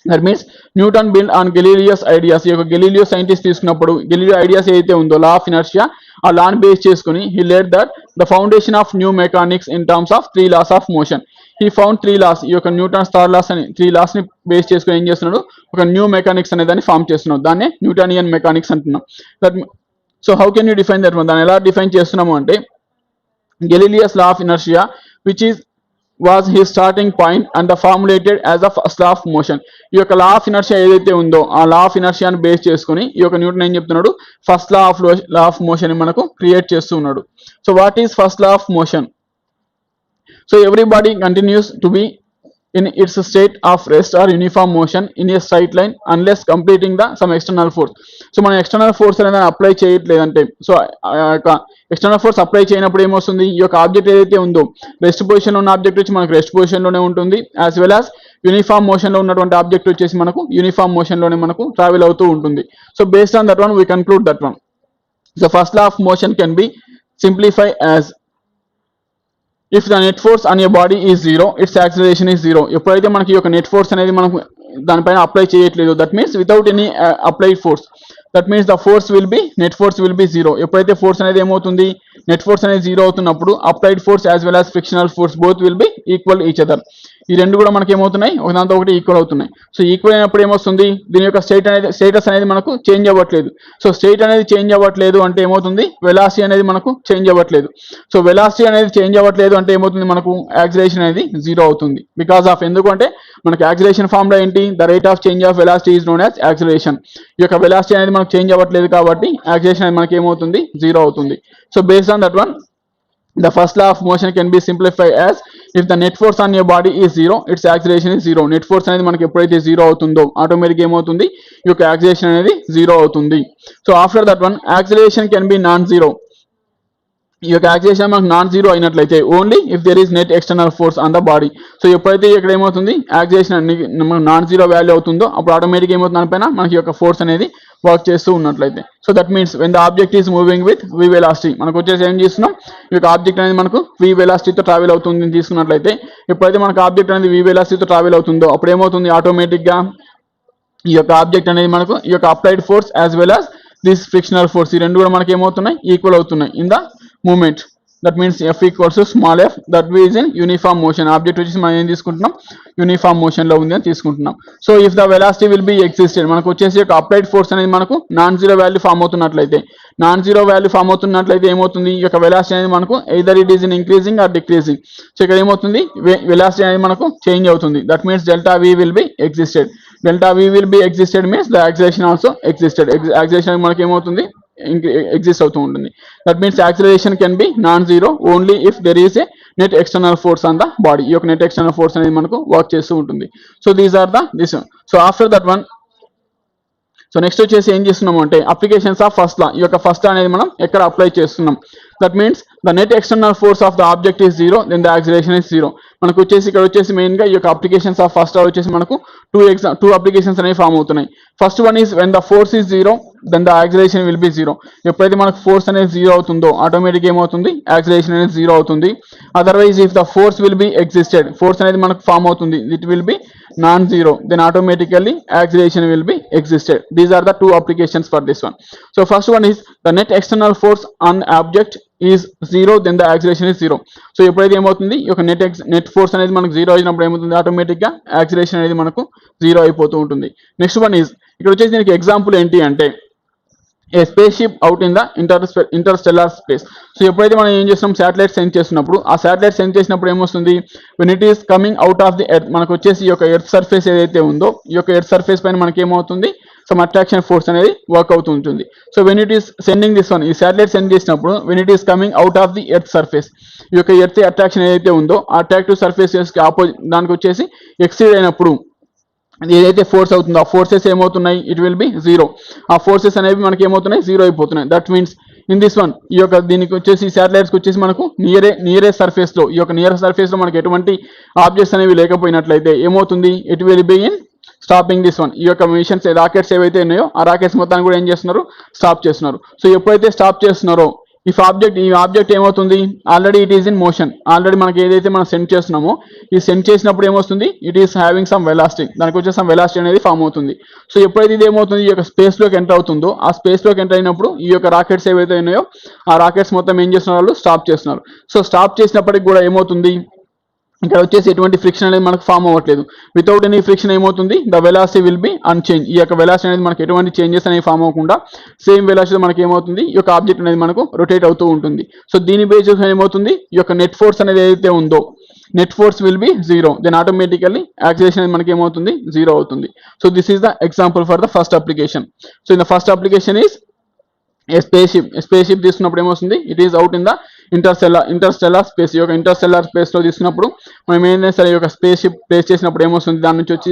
that means Newton build on Galileo's ideas. ఈ యొక్క Galileo scientist తీసుకున్నప్పుడు Galileo ideas ఏదైతే ఉందో law of inertia ఆ లాని base చేసుకుని he led that the foundation of new mechanics in terms of 3 laws of motion. He found 3 laws ఈ యొక్క న్యూటన్స్ థర్డ్ లాస్ అని 3 laws ని బేస్ చేసుకుని ఏం చేస్తున్నాడు ఒక న్యూ మెకానిక్స్ అనే దాన్ని ఫామ్ చేస్తున్నాడు. దాన్నే న్యూటనియన్ మెకానిక్స్ అంటున్నాం. That so how can you define that one? దాన్ని ఎలా డిఫైన్ చేస్తున్నాము అంటే Galileo's law of inertia which is was he starting point and the formulated as the first law of motion. ఈ యొక్క లా of inertia ఏదైతే ఉందో ఆ లా ఆఫ్ ఇనర్షియాని బేస్ చేసుకుని ఈ యొక్క న్యూటన్ ఏం చెప్తున్నాడు, ఫస్ట్ లా ఆఫ్ మోషన్ మనకు క్రియేట్ చేస్తూ ఉన్నాడు. So what is first law of motion? So everybody continues to be in its state of rest or uniform motion in a straight line unless completing the some external force. సో మనం external force అనేది apply చేయట్లేదంటే, సో external force apply చేయనప్పుడు ఏమొస్తుంది, ఈ యొక్క object ఏదైతే ఉందో రెస్ట్ పొజిషన్ లో ఉన్న ఆబ్జెక్ట్ వచ్చి మనకు రెస్ట్ పొజిషన్ లోనే ఉంటుంది, as well as uniform motion లో ఉన్నటువంటి ఆబ్జెక్ట్ వచ్చేసి మనకు యూనిఫామ్ మోషన్ లోనే మనకు ట్రావెల్ అవుతూ ఉంటుంది. So based on that one we conclude that one. So first law of motion can be simplify as if the net force on your body is zero, its acceleration is zero. ఎప్పుడైతే మనకి ఈ యొక్క net force అనేది మనకు దానిపైన apply చేయట్లేదు, that means without any applied force, that means the force will B net force will be zero. ఎప్పుడైతే force అనేది ఏమవుతుంది, నెట్ ఫోర్స్ అనేది జీరో అవుతున్నప్పుడు applied force as well as frictional force both will be equal each other. ఈ రెండు కూడా మనకి ఏమవుతున్నాయి, ఒకదాంతో ఒకటి ఈక్వల్ అవుతున్నాయి. సో ఈక్వల్ అయినప్పుడు ఏమొస్తుంది, దీని యొక్క స్టేటస్ అనేది మనకు చేంజ్ అవ్వట్లేదు. సో స్టేట్ అనేది చేంజ్ అవ్వట్లేదు అంటే ఏమవుతుంది, వెలాసిటీ అనేది మనకు చేంజ్ అవ్వట్లేదు. సో వెలాసిటీ అనేది చేంజ్ అవ్వట్లేదు అంటే ఏమవుతుంది, మనకు యాక్సిలరేషన్ అనేది జీరో అవుతుంది. బికాస్ ఆఫ్ ఎందుకంటే మనకి యాక్సిలరేషన్ ఫార్ములా ఏంటి, the rate of change of velocity is known as acceleration. ఈ యొక్క వెలాసిటీ అనేది మనకు చేంజ్ అవ్వట్లేదు కాబట్టి యాక్సిలరేషన్ అనేది మనకి ఏమవుతుంది, జీరో అవుతుంది. So based on that one the first law of motion can be simplified as if the net force on your body is zero, its acceleration is zero. Net force అనేది మనకి ఎప్పుడైతే zero అవుతుందో automatic ఏమవుతుంది, ఈ యొక్క acceleration అనేది zero అవుతుంది. So after that one acceleration can be non zero. ఈ యొక్క యాక్సిలరేషన్ మనకు నాన్ జీరో అయినట్లయితే only if there is net external force on the body. So ఎప్పుడైతే ఇక్కడ ఏమవుతుంది యాక్సిలరేషన్ నాన్ జీరో వాల్యూ అవుతుందో అప్పుడు ఆటోమేటిక్ ఏమవుతుంది, దానిపైన మనకి యొక్క ఫోర్స్ అనేది వర్క్ చేస్తూ ఉన్నట్లయితే. So that means when the object is moving with V velocity, మనకు వచ్చేసి ఏం చేస్తున్నాం, ఈ యొక్క ఆబ్జెక్ట్ అనేది మనకు వి వెలాసిటీతో ట్రావెల్ అవుతుంది తీసుకున్నట్లయితే, ఎప్పుడైతే మనకు ఆబ్జెక్ట్ అనేది వి వెలాసిటీతో ట్రావెల్ అవుతుందో అప్పుడు ఏమవుతుంది, ఆటోమేటిక్గా ఈ యొక్క ఆబ్జెక్ట్ అనేది మనకు ఈ యొక్క applied force as well as this frictional force ఈ రెండు కూడా మనకి ఏమవుతున్నాయి, ఈక్వల్ అవుతున్నాయి in the moment. That means F equals to small F, that is in uniform motion. Object వచ్చేసి మనం ఏం తీసుకుంటున్నాం, యూనిఫామ్ మోషన్ లో ఉంది అని తీసుకుంటున్నాం. So if the velocity will be existed, మనకు వచ్చేసి ఒక అప్లైడ్ ఫోర్స్ అనేది మనకు నాన్ జీరో వాల్యూ ఫామ్ అవుతున్నట్లయితే, ఏమవుతుంది, ఈ యొక్క వెలాసిటీ అనేది మనకు either it is in increasing or decreasing. So ఇక్కడ ఏమవుతుంది, వెలాసిటీ అనేది మనకు చేంజ్ అవుతుంది. That means delta V will be existed. Delta V will be existed means the acceleration also existed. Acceleration మనకి ఏమవుతుంది, ఎగ్జిస్ట్ అవుతూ ఉంటుంది. That means acceleration can be non zero only if there is a net external force on the body. ఈ యొక్క net external force అనేది మనకు work చేస్తూ ఉంటుంది. So these are this. So after that one, so next వచ్చేసి ఏం చేస్తున్నాము అంటే అప్లికేషన్స్ ఆఫ్ ఫస్ట్ లా. ఈ యొక్క ఫస్ట్ లా అనేది మనం ఎక్కడ అప్లై చేస్తున్నాం, that means the net external force of the object is zero, then the acceleration is zero. మనకు వచ్చేసి ఇక్కడ వచ్చేసి మెయిన్ గా ఈ యొక్క అప్లికేషన్స్ ఆఫ్ ఫస్ట్ లా వచ్చేసి మనకు టూ అప్లికేషన్స్ అనేవి ఫామ్ అవుతున్నాయి. First one is when the force is zero then the acceleration will be zero. ఎప్పుడైతే మనకు ఫోర్స్ అనేది జీరో అవుతుందో ఆటోమేటిక్ ఏమవుతుంది, యాక్సిలరేషన్ అనేది జీరో అవుతుంది. Otherwise if the force will be existed, force అనేది మనకు ఫామ్ అవుతుంది, it will B non zero, then automatically acceleration will be existed. These are the two applications for this one. So first one is the net external force on object is zero, then the acceleration is zero. So ఎప్పుడైతే ఏమవుతుంది, ఈ యొక్క net force అనేది మనకు zero అయినప్పుడు ఏమవుతుంది, automatic గా acceleration అనేది మనకు జీరో అయిపోతూ ఉంటుంది. నెక్స్ట్ వన్ ఈజ్, ఇక్కడ వచ్చేసి దీనికి ఎగ్జాంపుల్ ఏంటి అంటే a spaceship out in the interstellar space. So ఎప్పుడైతే మనం ఏం చేస్తున్నాం, శాటిలైట్ సెండ్ చేస్తున్నప్పుడు ఆ శాటిలైట్ సెండ్ చేసినప్పుడు ఏమొస్తుంది, when it is coming out of the earth, మనకు వచ్చేసి ఈ యొక్క ఎర్త్ సర్ఫేస్ ఏదైతే ఉందో ఈ యొక్క ఎర్త్ సర్ఫేస్ పైన మనకి ఏమవుతుంది, సమ్ అట్రాక్షన్ ఫోర్స్ అనేది వర్క్ అవుతూ ఉంటుంది. So when it is sending this one, ఈ శాటిలైట్ సెండ్ చేసినప్పుడు when it is coming out of the earth surface, ఈ యొక్క ఎర్త్ అట్రాక్షన్ ఏదైతే ఉందో ఆ అట్రాక్టివ్ సర్ఫేస్ ఆపోజిట్ దానికి వచ్చేసి ఎక్సీడ్ అయినప్పుడు ఏదైతే ఫోర్స్ అవుతుందో ఆ ఫోర్సెస్ ఏమవుతున్నాయి, ఇట్ విల్ బి జీరో. ఆ ఫోర్సెస్ అనేవి మనకి ఏమవుతున్నాయి, జీరో అయిపోతున్నాయి. That means in this one, ఈ యొక్క దీనికి వచ్చేసి శాటిలైట్స్కి వచ్చేసి మనకు నియరెస్ట్ సర్ఫేస్ లో, ఈ యొక్క నియరెస్ట్ సర్ఫేస్ లో మనకి ఎటువంటి ఆబ్జెక్ట్స్ అనేవి లేకపోయినట్లయితే ఏమవుతుంది, it will be in stopping this one. ఈ యొక్క మిషన్స్ రాకెట్స్ ఏవైతే ఉన్నాయో ఆ రాకెట్స్ మొత్తాన్ని కూడా ఏం చేస్తున్నారు, స్టాప్ చేస్తున్నారు. సో ఎప్పుడైతే స్టాప్ చేస్తున్నారో ఈ ఆబ్జెక్ట్ ఏమవుతుంది, already it is in motion. Already మనకి ఏదైతే మనం సెండ్ చేస్తున్నామో ఈ సెండ్ చేసినప్పుడు ఏమొస్తుంది, it is having some velocity, దానికి వచ్చే సమ్ వెలాసిటీ అనేది ఫామ్ అవుతుంది. సో ఎప్పుడైతే ఇది ఏమవుతుంది, ఈ యొక్క స్పేస్ లోకి ఎంటర్ అవుతుందో ఆ స్పేస్ లోకి ఎంటర్ అయినప్పుడు ఈ యొక్క రాకెట్స్ ఏవైతే ఉన్నాయో ఆ రాకెట్స్ మొత్తం ఏం చేస్తున్నారు, వాళ్ళు స్టాప్ చేస్తున్నారు. సో స్టాప్ చేసినప్పటికి కూడా ఏమవుతుంది, ఇక్కడ వచ్చేసి ఎటువంటి ఫ్రిక్షన్ అనేది మనకు ఫామ్ అవ్వట్లేదు. వితౌట్ ఎనీ ఫ్రిక్షన్ ఏమవుతుంది, the velocity will B unchanged. ఈ యొక్క వెలాసిటీ అనేది మనకి ఎటువంటి చేంజెస్ అనేవి ఫామ్ అవ్వకుండా సేమ్ వెలాసిటీ మనకి ఏమవుతుంది, ఈ యొక్క ఆబ్జెక్ట్ అనేది మనకు రొటేట్ అవుతూ ఉంటుంది. సో దీని బేసిస్ ఏమవుతుంది, ఈ యొక్క నెట్ ఫోర్స్ అనేది ఏదైతే ఉందో net force will be zero, then automatically acceleration అనేది మనకి ఏమవుతుంది జీరో అవుతుంది. So this is the example for the first application. So in the first application is space ship తీసుకున్నప్పుడు ఏమవుతుంది, it is out in the interstellar space. ఈ యొక్క Interstellar space లో తీసుకున్నప్పుడు మనం ఏదైనా సరే ఈ యొక్క స్పేస్ షిప్ ప్లేస్ చేసినప్పుడు ఏమవుతుంది, దాని నుంచి వచ్చి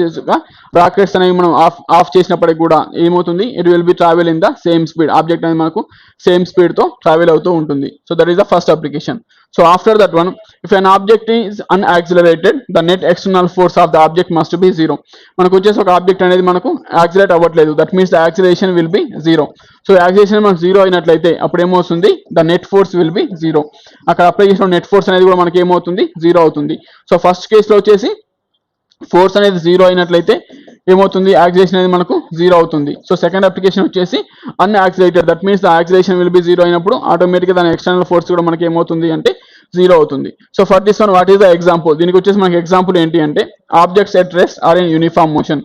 రాకెట్స్ అనేవి మనం ఆఫ్ చేసినప్పటికి కూడా ఏమవుతుంది, it will be travel in the same speed. Object అనేది మనకు సేమ్ స్పీడ్ తో ట్రావెల్ అవుతూ ఉంటుంది. So that is the first application. So after that one, if an object is unaccelerated the net external force of the object must be zero. మనకు వచ్చేసి ఒక object అనేది మనకు యాక్సిలరేట్ అవ్వట్లేదు, that means the acceleration will be zero. So acceleration మనకు zero అయినట్లయితే అప్పుడు ఏమవుతుంది, the net force will be zero. అక్కడ అప్లై చేసిన నెట్ ఫోర్స్ అనేది కూడా మనకి ఏమవుతుంది, జీరో అవుతుంది. సో ఫస్ట్ కేసులో వచ్చేసి ఫోర్స్ అనేది జీరో అయినట్లయితే ఏమవుతుంది, యాక్సిలరేషన్ అనేది మనకు జీరో అవుతుంది. సో సెకండ్ అప్లికేషన్ వచ్చేసి unaccelerated, that means the acceleration will be zero అయినప్పుడు ఆటోమేటిక్గా దాని ఎక్స్టర్నల్ ఫోర్స్ కూడా మనకి ఏమవుతుంది అంటే జీరో అవుతుంది. So for this one what is the example, దీనికి వచ్చేసి మనకి ఎగ్జాంపుల్ ఏంటి అంటే objects at rest or in uniform motion.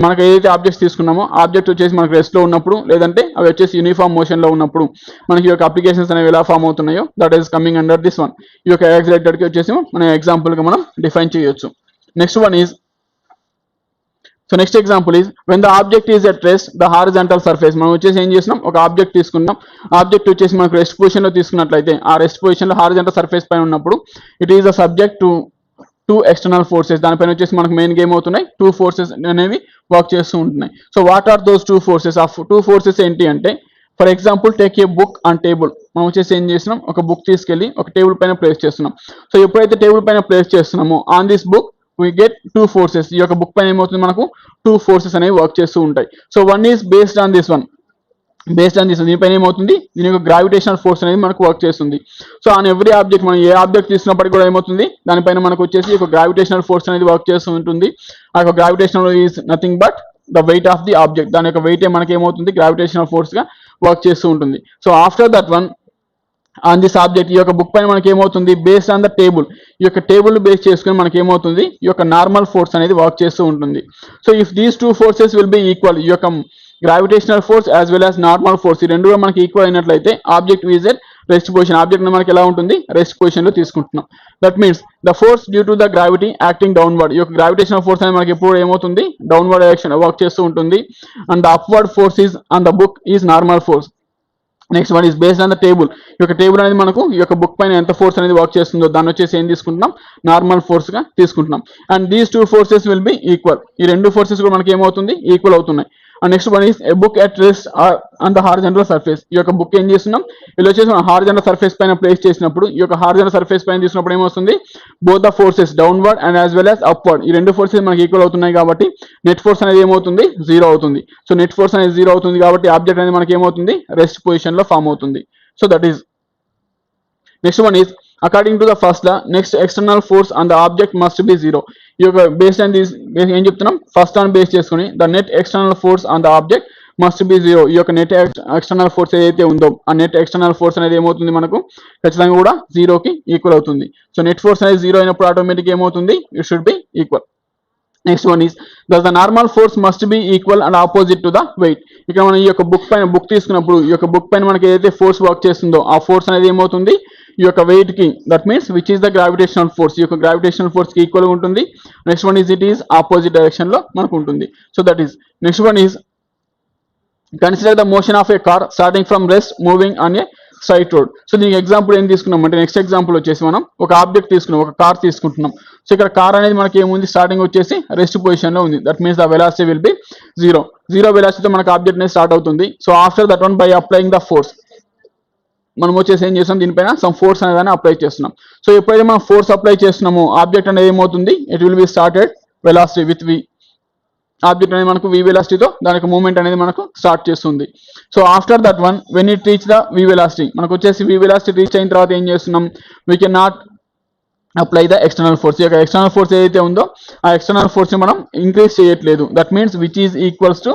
మనకు ఏదైతే ఆబ్జెక్ట్స్ తీసుకున్నామో ఆబ్జెక్ట్ వచ్చేసి మనకు రెస్ట్ లో ఉన్నప్పుడు, లేదంటే అవి వచ్చేసి యూనిఫామ్ మోషన్ లో ఉన్నప్పుడు మనకి ఈ యొక్క అప్లికేషన్స్ అనేవి ఎలా ఫామ్ అవుతున్నాయో that is coming under this one. ఈ యొక్క యాక్సిలరేటెడ్ కి వచ్చేసి మనం ఎగ్జాంపుల్ గా మనం డిఫైన్ చేయొచ్చు. Next one is, so next example is when the object is at rest the horizontal surface. మనం వచ్చేసి ఏం చేసినాం, ఒక ఆబ్జెక్ట్ తీసుకున్నాం, ఆబ్జెక్ట్ వచ్చేసి మనకు రెస్ట్ పొజిషన్ లో తీసుకున్నట్లయితే ఆ రెస్ట్ పొజిషన్ లో హారిజాంటల్ సర్ఫేస్ పైన ఉన్నప్పుడు it is the subject to two external forces. దానిపైన వచ్చేసి మనకు మెయిన్ గేమ్ అవుతున్నాయి, టూ ఫోర్సెస్ అనేవి వర్క్ చేస్తూ ఉంటున్నాయి. So what are those two forces? ఆ టూ ఫోర్సెస్ ఏంటి అంటే, for example take a book and table. మనం వచ్చేసి ఏం చేస్తున్నాం, ఒక బుక్ తీసుకెళ్లి ఒక టేబుల్ పైన ప్లేస్ చేస్తున్నాం. సో ఎప్పుడైతే టేబుల్ పైన ప్లేస్ చేస్తున్నామో on this book we get two forces. ఈ యొక్క బుక్ పైన ఏమవుతుంది, మనకు టూ ఫోర్సెస్ అనేవి వర్క్ చేస్తూ ఉంటాయి. So one is based on this one, దీనిపైన ఏమవుతుంది, దీని యొక్క గ్రావిటేషనల్ ఫోర్స్ అనేది మనకు వర్క్ చేస్తుంది. సో ఆన్ ఎవ్రీ ఆబ్జెక్ట్, మనం ఏ ఆబ్జెక్ట్ తీసుకున్నప్పటికీ కూడా ఏమవుతుంది, దానిపైన మనకు వచ్చేసి ఒక గ్రావిటేషనల్ ఫోర్స్ అనేది వర్క్ చేస్తూ ఉంటుంది. ఆ యొక్క gravitational is nothing but the weight of the object. దాని యొక్క వెయిట్ మనకి ఏమవుతుంది, గ్రావిటేషనల్ ఫోర్స్ గా వర్క్ చేస్తూ ఉంటుంది. So after that one on this object, ఈ యొక్క బుక్ పైన మనకి ఏమవుతుంది, బేస్డ్ ఆన్ ద టేబుల్, ఈ యొక్క టేబుల్ బేస్ చేసుకుని మనకి ఏమవుతుంది, ఈ యొక్క నార్మల్ ఫోర్స్ అనేది వర్క్ చేస్తూ ఉంటుంది. So if these two forces will be equal, ఈ యొక్క gravitational force as well as normal force ఈ రెండు కూడా మనకి ఈక్వల్ అయినట్లయితే object is at rest position. Object మనకి ఎలా ఉంటుంది, రెస్ట్ పొజిషన్ లో తీసుకుంటున్నాం. That means the force due to the gravity acting downward. ఈ యొక్క గ్రావిటేషనల్ ఫోర్స్ అనేది మనకి ఎప్పుడు ఏమవుతుంది, డౌన్వర్డ్ డైరెక్షన్ వర్క్ చేస్తూ ఉంటుంది. And the upward force is on the book is normal force. Next one is based on the table. ఈ యొక్క టేబుల్ అనేది మనకు ఈ యొక్క బుక్ పైన ఎంత ఫోర్స్ అనేది వర్క్ చేస్తుందో దాన్ని వచ్చేసి ఏం తీసుకుంటున్నాం, నార్మల్ ఫోర్స్ గా తీసుకుంటున్నాం. And these two forces will be equal. ఈ రెండు ఫోర్సెస్ కూడా మనకి ఏమవుతుంది, ఈక్వల్ అవుతున్నాయి. And next one is a book at rest on the horizontal surface. ఈ యొక్క బుక్ ఏం చేస్తున్నాం, ఇలా వచ్చేసి మనం హారిజాంటల్ సర్ఫేస్ పైన ప్లేస్ చేసినప్పుడు, ఈ యొక్క హారిజాంటల్ సర్ఫేస్ పైన తీసుకున్నప్పుడు ఏమవుతుంది, both the forces downward and as well as upward, ఈ రెండు ఫోర్సెస్ మనకి ఈక్వల్ అవుతున్నాయి కాబట్టి నెట్ ఫోర్స్ అనేది ఏమవుతుంది, జీరో అవుతుంది. సో నెట్ ఫోర్స్ అనేది జీరో అవుతుంది కాబట్టి ఆబ్జెక్ట్ అనేది మనకి ఏమవుతుంది, రెస్ట్ పొజిషన్ లో ఫామ్ అవుతుంది. So that is. Next one is according to the first law next external force on the object must be zero. ఈ యొక్క బేస్డ్ ఆన్ దిస్ ఏం చెప్తున్నాం, ఫస్ట్ ఆన్ బేస్ చేసుకుని the net external force on the object must be zero. ఈ యొక్క net external force ఏదైతే ఉందో ఆ నెట్ ఎక్స్టర్నల్ ఫోర్స్ అనేది ఏమవుతుంది, మనకు ఖచ్చితంగా కూడా జీరోకి ఈక్వల్ అవుతుంది. సో నెట్ ఫోర్స్ అనేది జీరో అయినప్పుడు ఆటోమేటిక్ ఏమవుతుంది, it should be equal. Next one is thus the normal force must be equal and opposite to the weight. ఇక్కడ మనం ఈ యొక్క బుక్ పైన బుక్ తీసుకున్నప్పుడు ఈ యొక్క బుక్ పైన మనకి ఏదైతే ఫోర్స్ వర్క్ చేస్తుందో ఆ ఫోర్స్ అనేది ఏమవుతుంది, ఈ యొక్క వెయిట్ కి, that means which is the gravitational force, ఈ యొక్క గ్రావిటేషనల్ ఫోర్స్ కి ఈక్వల్ గా ఉంటుంది. Next one is it is opposite direction లో మనకు ఉంటుంది. So that is. Next one is consider the motion of a car starting from rest moving on a straight road. సో దీనికి ఎగ్జాంపుల్ ఏం తీసుకున్నాం అంటే, నెక్స్ట్ ఎగ్జాంపుల్ వచ్చేసి మనం ఒక ఆబ్జెక్ట్ తీసుకున్నాం, ఒక కార్ తీసుకుంటున్నాం. సో ఇక్కడ కార్ అనేది మనకి ఏముంది, స్టార్టింగ్ వచ్చేసి రెస్ట్ పొజిషన్ లో ఉంది. That means the velocity will be zero. Zero వెలాసిటీతో మనకు ఆబ్జెక్ట్ అనేది స్టార్ట్ అవుతుంది. So after that one by applying the force మనం వచ్చేసి ఏం చేస్తాం, దీనిపైన సమ్ ఫోర్స్ అనేది అప్లై చేస్తున్నాం. సో ఎప్పుడైతే మనం ఫోర్స్ అప్లై చేస్తున్నామో ఆబ్జెక్ట్ అనేది ఏమవుతుంది, it will be started velocity with V. Object అనేది మనకు వి వెలాసిటీతో దానికి మూవ్మెంట్ అనేది మనకు స్టార్ట్ చేస్తుంది. So after that one when it reach the V velocity, మనకు వచ్చేసి వి వెలాసిటీ రీచ్ అయిన తర్వాత ఏం చేస్తున్నాం, we can not apply the external force. ఈ యొక్క ఎక్స్టర్నల్ ఫోర్స్ ఏదైతే ఉందో ఆ ఎక్స్టర్నల్ ఫోర్స్ ని మనం ఇంక్రీజ్ చేయట్లేదు. That means which is equals to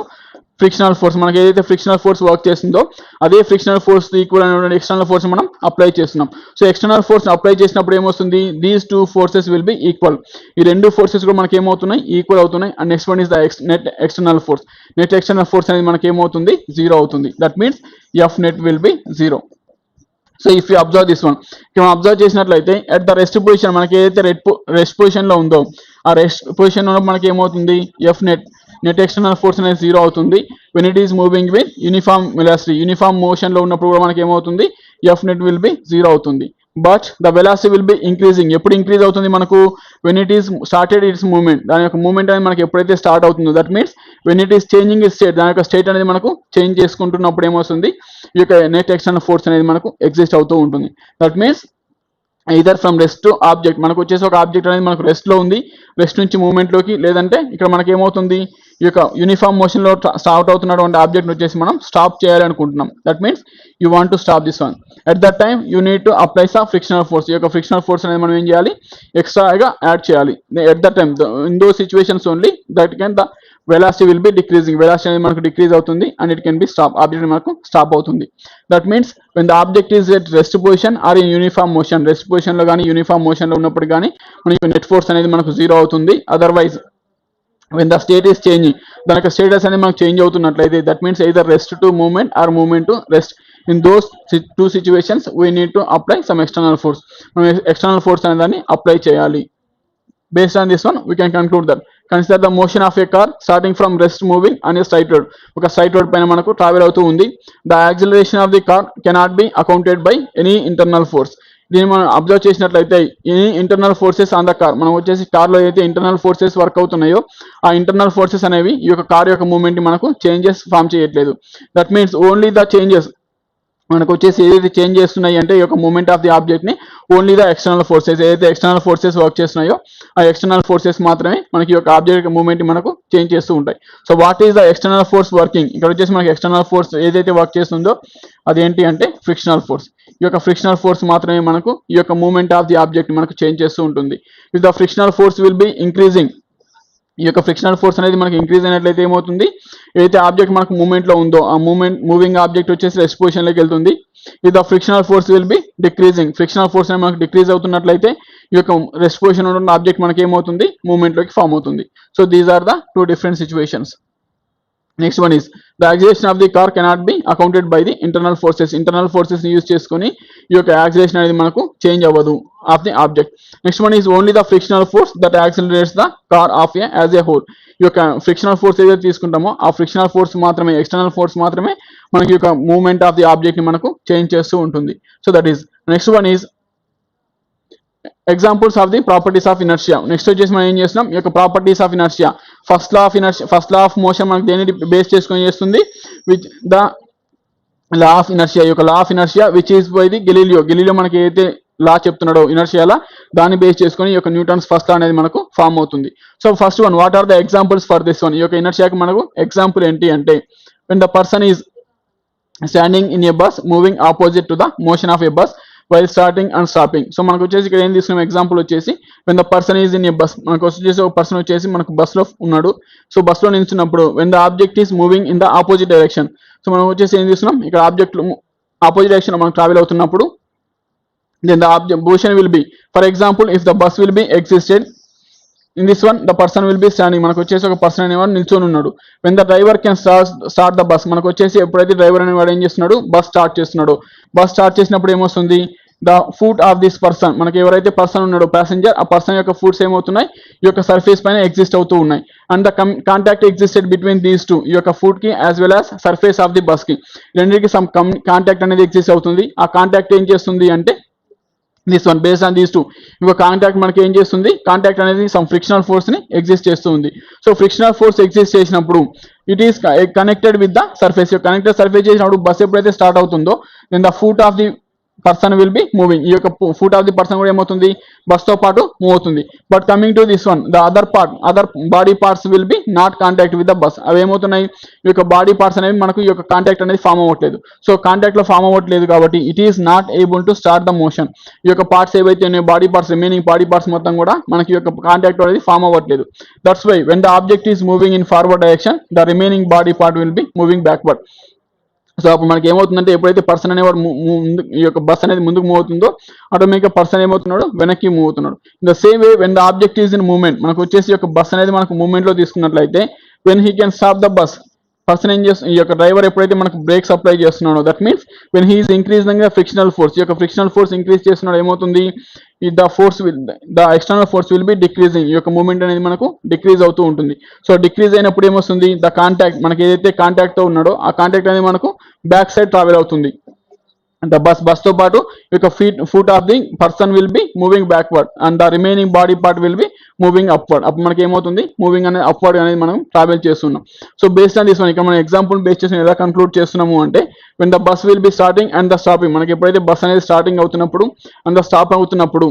frictional force. మనకి ఏదైతే ఫ్రిక్షనల్ ఫోర్స్ వర్క్ చేస్తుందో అదే ఫ్రిక్షనల్ ఫోర్స్ ఈక్వల్ అయిన ఎక్స్టర్నల్ ఫోర్స్ మనం అప్లై చేస్తున్నాం. సో ఎక్స్టర్నల్ ఫోర్స్ అప్లై చేసినప్పుడు ఏమొస్తుంది, these two forces will be equal. ఈ రెండు ఫోర్సెస్ కూడా మనకి ఏమవుతున్నాయి, ఈక్వల్ అవుతున్నాయి. And next one is the net external force. Net external force అనేది మనకి ఏమవుతుంది, జీరో అవుతుంది. That means F net will be zero. So if you observe this one, ఇక్కడ మనం అబ్జర్వ్ చేసినట్లయితే అట్ ద రెస్ట్ పొజిషన్ మనకి ఏదైతే రెస్ట్ పొజిషన్లో ఉందో ఆ రెస్ట్ పొజిషన్లో మనకి ఏమవుతుంది ఎఫ్ నెట్ ఎక్స్టర్నల్ ఫోర్స్ అనేది 0 అవుతుంది. When it is moving with uniform velocity, uniform మోషన్లో ఉన్నప్పుడు కూడా మనకి ఏమవుతుంది ఎఫ్ నెట్ విల్ బి 0 అవుతుంది. But the velocity will be increasing. ఎప్పుడు ఇంక్రీజ్ అవుతుంది మనకు when it is started it's movement, దాని యొక్క మూవ్మెంట్ అనేది మనకి ఎప్పుడైతే స్టార్ట్ అవుతుందో that means when it is changing it state, దాని యొక్క స్టేట్ అనేది మనకు చేంజ్ చేసుకుంటున్నప్పుడు ఏమవుతుంది ఈ యొక్క నెట్ ఎక్స్టర్నల్ ఫోర్స్ అనేది మనకు ఎగ్జిస్ట్ అవుతూ ఉంటుంది. That means either from rest to object, మనకు వచ్చేసి ఒక ఆబ్జెక్ట్ అనేది మనకు రెస్ట్లో ఉంది, రెస్ట్ నుంచి మూవ్మెంట్లోకి, లేదంటే ఇక్కడ మనకి ఏమవుతుంది ఈ యొక్క యూనిఫామ్ మోషన్లో స్టార్ట్ అవుతున్నటువంటి ఆబ్జెక్ట్ వచ్చేసి మనం స్టాప్ చేయాలి అనుకుంటున్నాం. That means you want to stop this one. At that time you need to apply some frictional force. ఈ యొక్క ఫ్రిక్షనల్ ఫోర్స్ అనేది మనం ఏం చేయాలి ఎక్స్ట్రాగా యాడ్ చేయాలి. At that time in those situations only that can the velocity will be decreasing, velocity అనేది మనకు డిక్రీజ్ అవుతుంది and it can be stop, object మనకు స్టాప్ అవుతుంది. That means when the object is at rest position or in uniform motion, rest పొజిషన్లో కానీ uniform మోషన్లో ఉన్నప్పుడు కానీ మనకి నెట్ ఫోర్స్ అనేది మనకు 0 అవుతుంది. Otherwise when the state is changing, దాని యొక్క స్టేటస్ అనేది మనకు చేంజ్ అవుతున్నట్లయితే that means either rest to movement or movement to rest. In those two situations we need to apply some external force. మనం external force అనే దాన్ని apply చేయాలి. Based on this one, we can conclude that consider the motion of a car starting from rest moving on a straight road. ఒక straight road పైన మనకు travel అవుతూ ఉంది. The acceleration of the car cannot be accounted by any internal force. దీన్ని మనం observe చేసినట్లయితే any internal forces on the car, మనం వచ్చేసి కార్లో అయితే ఇంటర్నల్ ఫోర్సెస్ వర్క్ అవుతున్నాయో ఆ ఇంటర్నల్ ఫోర్సెస్ అనేవి ఈ యొక్క కార్ యొక్క మూవ్మెంట్ మనకు చేంజెస్ ఫామ్ చేయట్లేదు. That means only the changes మనకు వచ్చేసి ఏదైతే చేంజ్ చేస్తున్నాయి అంటే ఈ యొక్క మూమెంట్ ఆఫ్ ది ఆబ్జెక్ట్ ని ఓన్లీ ద ఎక్స్టర్నల్ ఫోర్సెస్, ఏదైతే ఎక్స్టర్నల్ ఫోర్సెస్ వర్క్ చేస్తున్నాయో ఆ ఎక్స్టర్నల్ ఫోర్సెస్ మాత్రమే మనకి ఈ యొక్క ఆబ్జెక్ట్ మూమెంట్ మనకు చేంజ్ చేస్తూ ఉంటాయి. So what is the external force working, ఇక్కడ వచ్చేసి మనకి ఎక్స్టర్నల్ ఫోర్స్ ఏదైతే వర్క్ చేస్తుందో అదేంటి అంటే ఫ్రిక్షనల్ ఫోర్స్. ఈ యొక్క ఫ్రిక్షనల్ ఫోర్స్ మాత్రమే మనకు ఈ యొక్క మూమెంట్ ఆఫ్ ది ఆబ్జెక్ట్ మనకు చేంజ్ చేస్తూ ఉంటుంది. If the frictional force will be increasing, ఈ యొక్క ఫ్రిక్షనల్ ఫోర్స్ అనేది మనకి ఇంక్రీజ్ అయినట్లయితే ఏమవుతుంది ఏదైతే ఆబ్జెక్ట్ మనకు మూవ్మెంట్లో ఉందో ఆ మూవింగ్ ఆబ్జెక్ట్ వచ్చేసి రెస్ట్ పొజిషన్లోకి వెళ్తుంది. If the frictional force will be decreasing, frictional force అనేది మనకు డిక్రీజ్ అవుతున్నట్లయితే ఈ యొక్క రెస్ట్ పొజిషన్ ఉన్న ఆబ్జెక్ట్ మనకి ఏమవుతుంది మూవ్మెంట్లోకి ఫామ్ అవుతుంది. So these are the two different situations. Next one is the acceleration of the car cannot be accounted by the internal forces. Internal forces ని యూజ్ చేసుకొని ఈ యొక్క యాక్సిలరేషన్ అనేది మనకు చేంజ్ అవ్వదు of the object. Next one is only the frictional force that accelerates the car of as a whole. ఈ యొక్క frictional force ఏదైతే తీసుకుంటామో ఆ ఫ్రిక్షనల్ ఫోర్స్ మాత్రమే, ఎక్స్టర్నల్ ఫోర్స్ మాత్రమే మనకి యొక్క మూవ్మెంట్ ఆఫ్ ది ఆబ్జెక్ట్ ని మనకు చేంజ్ చేస్తూ ఉంటుంది. So that is next one is examples of the properties of inertia. Next వచ్చేసి మనం ఏం చేస్తున్నాం ఈ యొక్క properties of inertia. First law of motion మనకి దేని బేస్ చేసుకొని చేస్తుంది which the law of inertia. ఈ యొక్క లా of inertia which is by the Galileo మనకి ఏదైతే లా చెప్తున్నాడో ఇనర్షియాలా దాన్ని బేస్ చేసుకొని ఈ యొక్క న్యూటన్స్ ఫస్ట్ లా అనేది మనకు ఫామ్ అవుతుంది. So first one what are the examples for this one. ఈ యొక్క ఇనర్షియాకి మనకు ఎగ్జాంపుల్ ఏంటి అంటే when the person is standing in a bus moving opposite to the motion of a bus while starting and stopping. So మనకు వచ్చేసి ఇక్కడ ఏం తీసుకున్నాం ఎగ్జాంపుల్ వచ్చేసి when the person is in a bus, మనకు వచ్చేసి ఒక పర్సన్ వచ్చేసి మనకు బస్ లో ఉన్నాడు. సో బస్ లో నిల్చున్నప్పుడు when the object is moving in the opposite direction, so మనం వచ్చేసి ఏం తీసుకున్నాం ఇక్కడ ఆబ్జెక్ట్ ఆపోజిట్ డైరెక్షన్ లో మనం ట్రావెల్ అవుతున్నప్పుడు then the object position will be, for example if the bus will be existed in this one the person will be standing, మనకు వచ్చేసి ఒక పర్సన్ అనేవాడు నిల్చొని ఉన్నాడు. when the driver can start the bus, మనకు వచ్చేసి ఎప్పుడైతే డ్రైవర్ అనేవాడు ఏం చేస్తున్నాడు బస్ స్టార్ట్ చేస్తున్నాడు. బస్ స్టార్ట్ చేసినప్పుడు ఏమొస్తుంది the foot of this person, మనకి ఎవరైతే పర్సన్ ఉన్నాడో ప్యాసింజర్ ఆ పర్సన్ యొక్క ఫుట్స్ ఏమవుతున్నాయి ఈ యొక్క సర్ఫేస్ పైన ఎగ్జిస్ట్ అవుతూ ఉన్నాయి. And the contact existed between these two, ఈ యొక్క ఫుట్ కి as well as surface of the bus కి రెండింటికి సమ్ కాంటాక్ట్ అనేది ఎగ్జిస్ట్ అవుతుంది. ఆ కాంటాక్ట్ ఏం చేస్తుంది అంటే this one based on these two, ఇంకో కాంటాక్ట్ మనకి ఏం చేస్తుంది కాంటాక్ట్ అనేది సమ్ ఫ్రిక్షనల్ ఫోర్స్ ని ఎగ్జిస్ట్ చేస్తుంది. సో ఫ్రిక్షనల్ ఫోర్స్ ఎగ్జిస్ట్ చేసినప్పుడు it is connected with the surface. Connected surface చేసినప్పుడు బస్ ఎప్పుడైతే స్టార్ట్ అవుతుందో then the foot of the person will be moving, ఈ యొక్క ఫుట్ ఆఫ్ ది పర్సన్ కూడా ఏమవుతుంది బస్ తో పాటు మూవ్ అవుతుంది. But coming to this one the other body parts will be not contact with the bus. అవి ఏమవుతున్నాయి ఈ యొక్క బాడీ పార్ట్స్ అనేవి మనకు ఈ యొక్క కాంటాక్ట్ అనేది ఫామ్ అవ్వట్లేదు. సో కాంటాక్ట్ లో ఫామ్ అవ్వట్లేదు కాబట్టి it is not able to start the motion. ఈ యొక్క పార్ట్స్ ఏవైతే ఉన్నాయో body parts remaining body parts మొత్తం కూడా మనకి ఈ యొక్క కాంటాక్ట్ అనేది ఫామ్ అవ్వట్లేదు. That's why when the object is moving in forward direction the remaining body part will be moving backward. So అప్పుడు మనకి ఏమవుతుందంటే ఎప్పుడైతే పర్సన్ అనేవాడు ఈ యొక్క బస్ అనేది ముందుకు మూవ్ అవుతుందో ఆటోమేటిక్గా పర్సన్ ఏమవుతున్నాడు వెనక్కి మూవ్ అవుతున్నాడు. In the same way when the object is in movement, మనకు వచ్చేసి యొక్క బస్ అనేది మనకు మూవ్మెంట్ లో తీసుకున్నట్లయితే when he can stop the bus person ఏం చేస్తుంది, ఈ యొక్క డ్రైవర్ ఎప్పుడైతే మనకు బ్రేక్స్ అప్లై చేస్తున్నాడో that means when he is increasing the frictional force, ఈ యొక్క ఫ్రిక్షనల్ ఫోర్స్ ఇంక్రీజ్ చేస్తున్నాడు ఏమవుతుంది, the force will the external force will be decreasing, ఈ యొక్క మూమెంట్ అనేది మనకు డిక్రీజ్ అవుతూ ఉంటుంది. సో డిక్రీజ్ అయినప్పుడు ఏమొస్తుంది, ద కాంటాక్ట్ మనకి ఏదైతే కాంటాక్ట్ తో ఉన్నాడో ఆ కాంటాక్ట్ అనేది మనకు బ్యాక్ సైడ్ ట్రావెల్ అవుతుంది. ద బస్ తో పాటు ఈ యొక్క foot of the person will be moving backward and the remaining body part will be moving upward. అప్పుడు మనకి ఏమవుతుంది, మూవింగ్ అనేది అప్వర్డ్ అనేది మనం ట్రావెల్ చేస్తున్నాం. So based on this one ఇక్కడ మనం ఎగ్జాంపుల్ బేస్ చేసి ఎలా కన్క్లూడ్ చేస్తున్నాము అంటే when the bus will be starting and the stopping, మనకి ఎప్పుడైతే బస్ అనేది స్టార్టింగ్ అవుతున్నప్పుడు అండ్ ద స్టాప్ అవుతున్నప్పుడు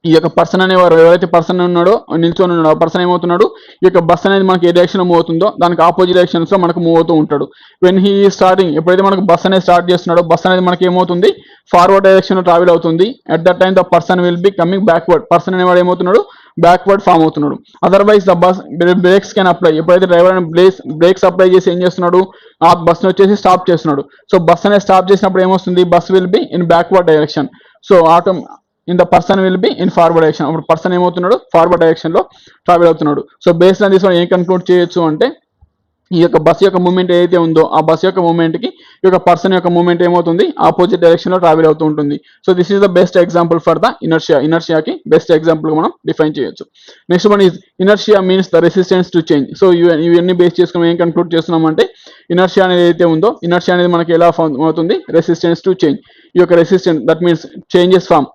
ఈ యొక్క పర్సన్ అనేవారు ఎవరైతే పర్సన్ ఉన్నాడో నిల్చొని ఉన్నాడో ఆ పర్సన్ ఏమవుతున్నాడు, ఈ యొక్క బస్ అనేది మనకి ఏ డైరెక్షన్ మూవ్ అవుతుందో దానికి ఆపోజిట్ డైరెక్షన్స్ లో మనకు మూవ్ అవుతూ ఉంటాడు. వెన్ హీ స్టార్టింగ్ ఎప్పుడైతే మనకు బస్ అనేది స్టార్ట్ చేస్తున్నాడో బస్ అనేది మనకి ఏమవుతుంది, ఫార్వర్డ్ డైరెక్షన్ లో ట్రావెల్ అవుతుంది. At that time the person will be coming backward, person అనేవాడు ఏమవుతున్నాడు, బ్యాక్వర్డ్ ఫామ్ అవుతున్నాడు. Otherwise the bus brakes can apply, ఎప్పుడైతే డ్రైవర్ బ్రేక్స్ అప్లై చేసి ఏం చేస్తున్నాడు, ఆ బస్ ని వచ్చేసి స్టాప్ చేస్తున్నాడు. సో బస్ అనేది స్టాప్ చేసినప్పుడు ఏమొస్తుంది, bus will be in backward direction. So in the person will be in forward direction, అప్పుడు పర్సన్ ఏమవుతున్నాడు, ఫార్వర్డ్ డైరెక్షన్ లో ట్రావెల్ అవుతున్నాడు. So based on this one ఏం కన్క్లూడ్ చేయొచ్చు అంటే ఈ యొక్క బస్ యొక్క మూమెంట్ ఏదైతే ఉందో ఆ బస్ యొక్క మూమెంట్ కి ఈ యొక్క పర్సన్ యొక్క మూమెంట్ ఏమవుతుంది, ఆపోజిట్ డైరెక్షన్ లో ట్రావెల్ అవుతూ ఉంటుంది. So this is the best example for the inertia. ఇనర్షియాకి బెస్ట్ ఎగ్జాంపుల్ మనం డిఫైన్ చేయొచ్చు. Next one is inertia means the resistance to change. So ఇవన్నీ బేస్ చేసుకుని ఏం కన్క్లూడ్ చేస్తున్నామంటే ఇనర్షియా అనేది ఏదైతే ఉందో ఇనర్షియా అనేది మనకి ఎలా ఫామ్ అవుతుంది, రెసిస్టెన్స్ టు చేంజ్. ఈ యొక్క resistance that means changes form,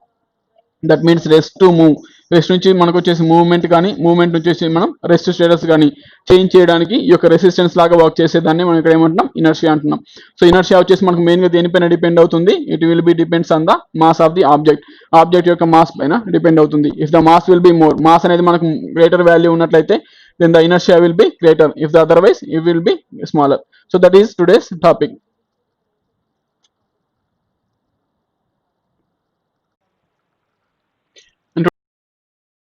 that means rest to move, rest నుంచి మనకు వచ్చేసి మూవ్మెంట్ కానీ మూవ్మెంట్ వచ్చేసి మనం రెస్ట్ స్టేటస్ కానీ చేంజ్ చేయడానికి ఈ యొక్క రెసిస్టెన్స్ లాగా వర్క్ చేసేదాన్ని మనం ఇక్కడ ఏమంటున్నాం, ఇనర్షియా అంటున్నాం. సో ఇనర్షియా వచ్చేసి మనకు మెయిన్ గా దేనిపైన డిపెండ్ అవుతుంది, it will B depends on the mass of the object, object యొక్క మాస్ పైన డిపెండ్ అవుతుంది. If the mass will be more, mass అనేది మనకు గ్రేటర్ వాల్యూ ఉన్నట్లయితే then the inertia will be greater, if the otherwise it will be smaller. So that is today's topic.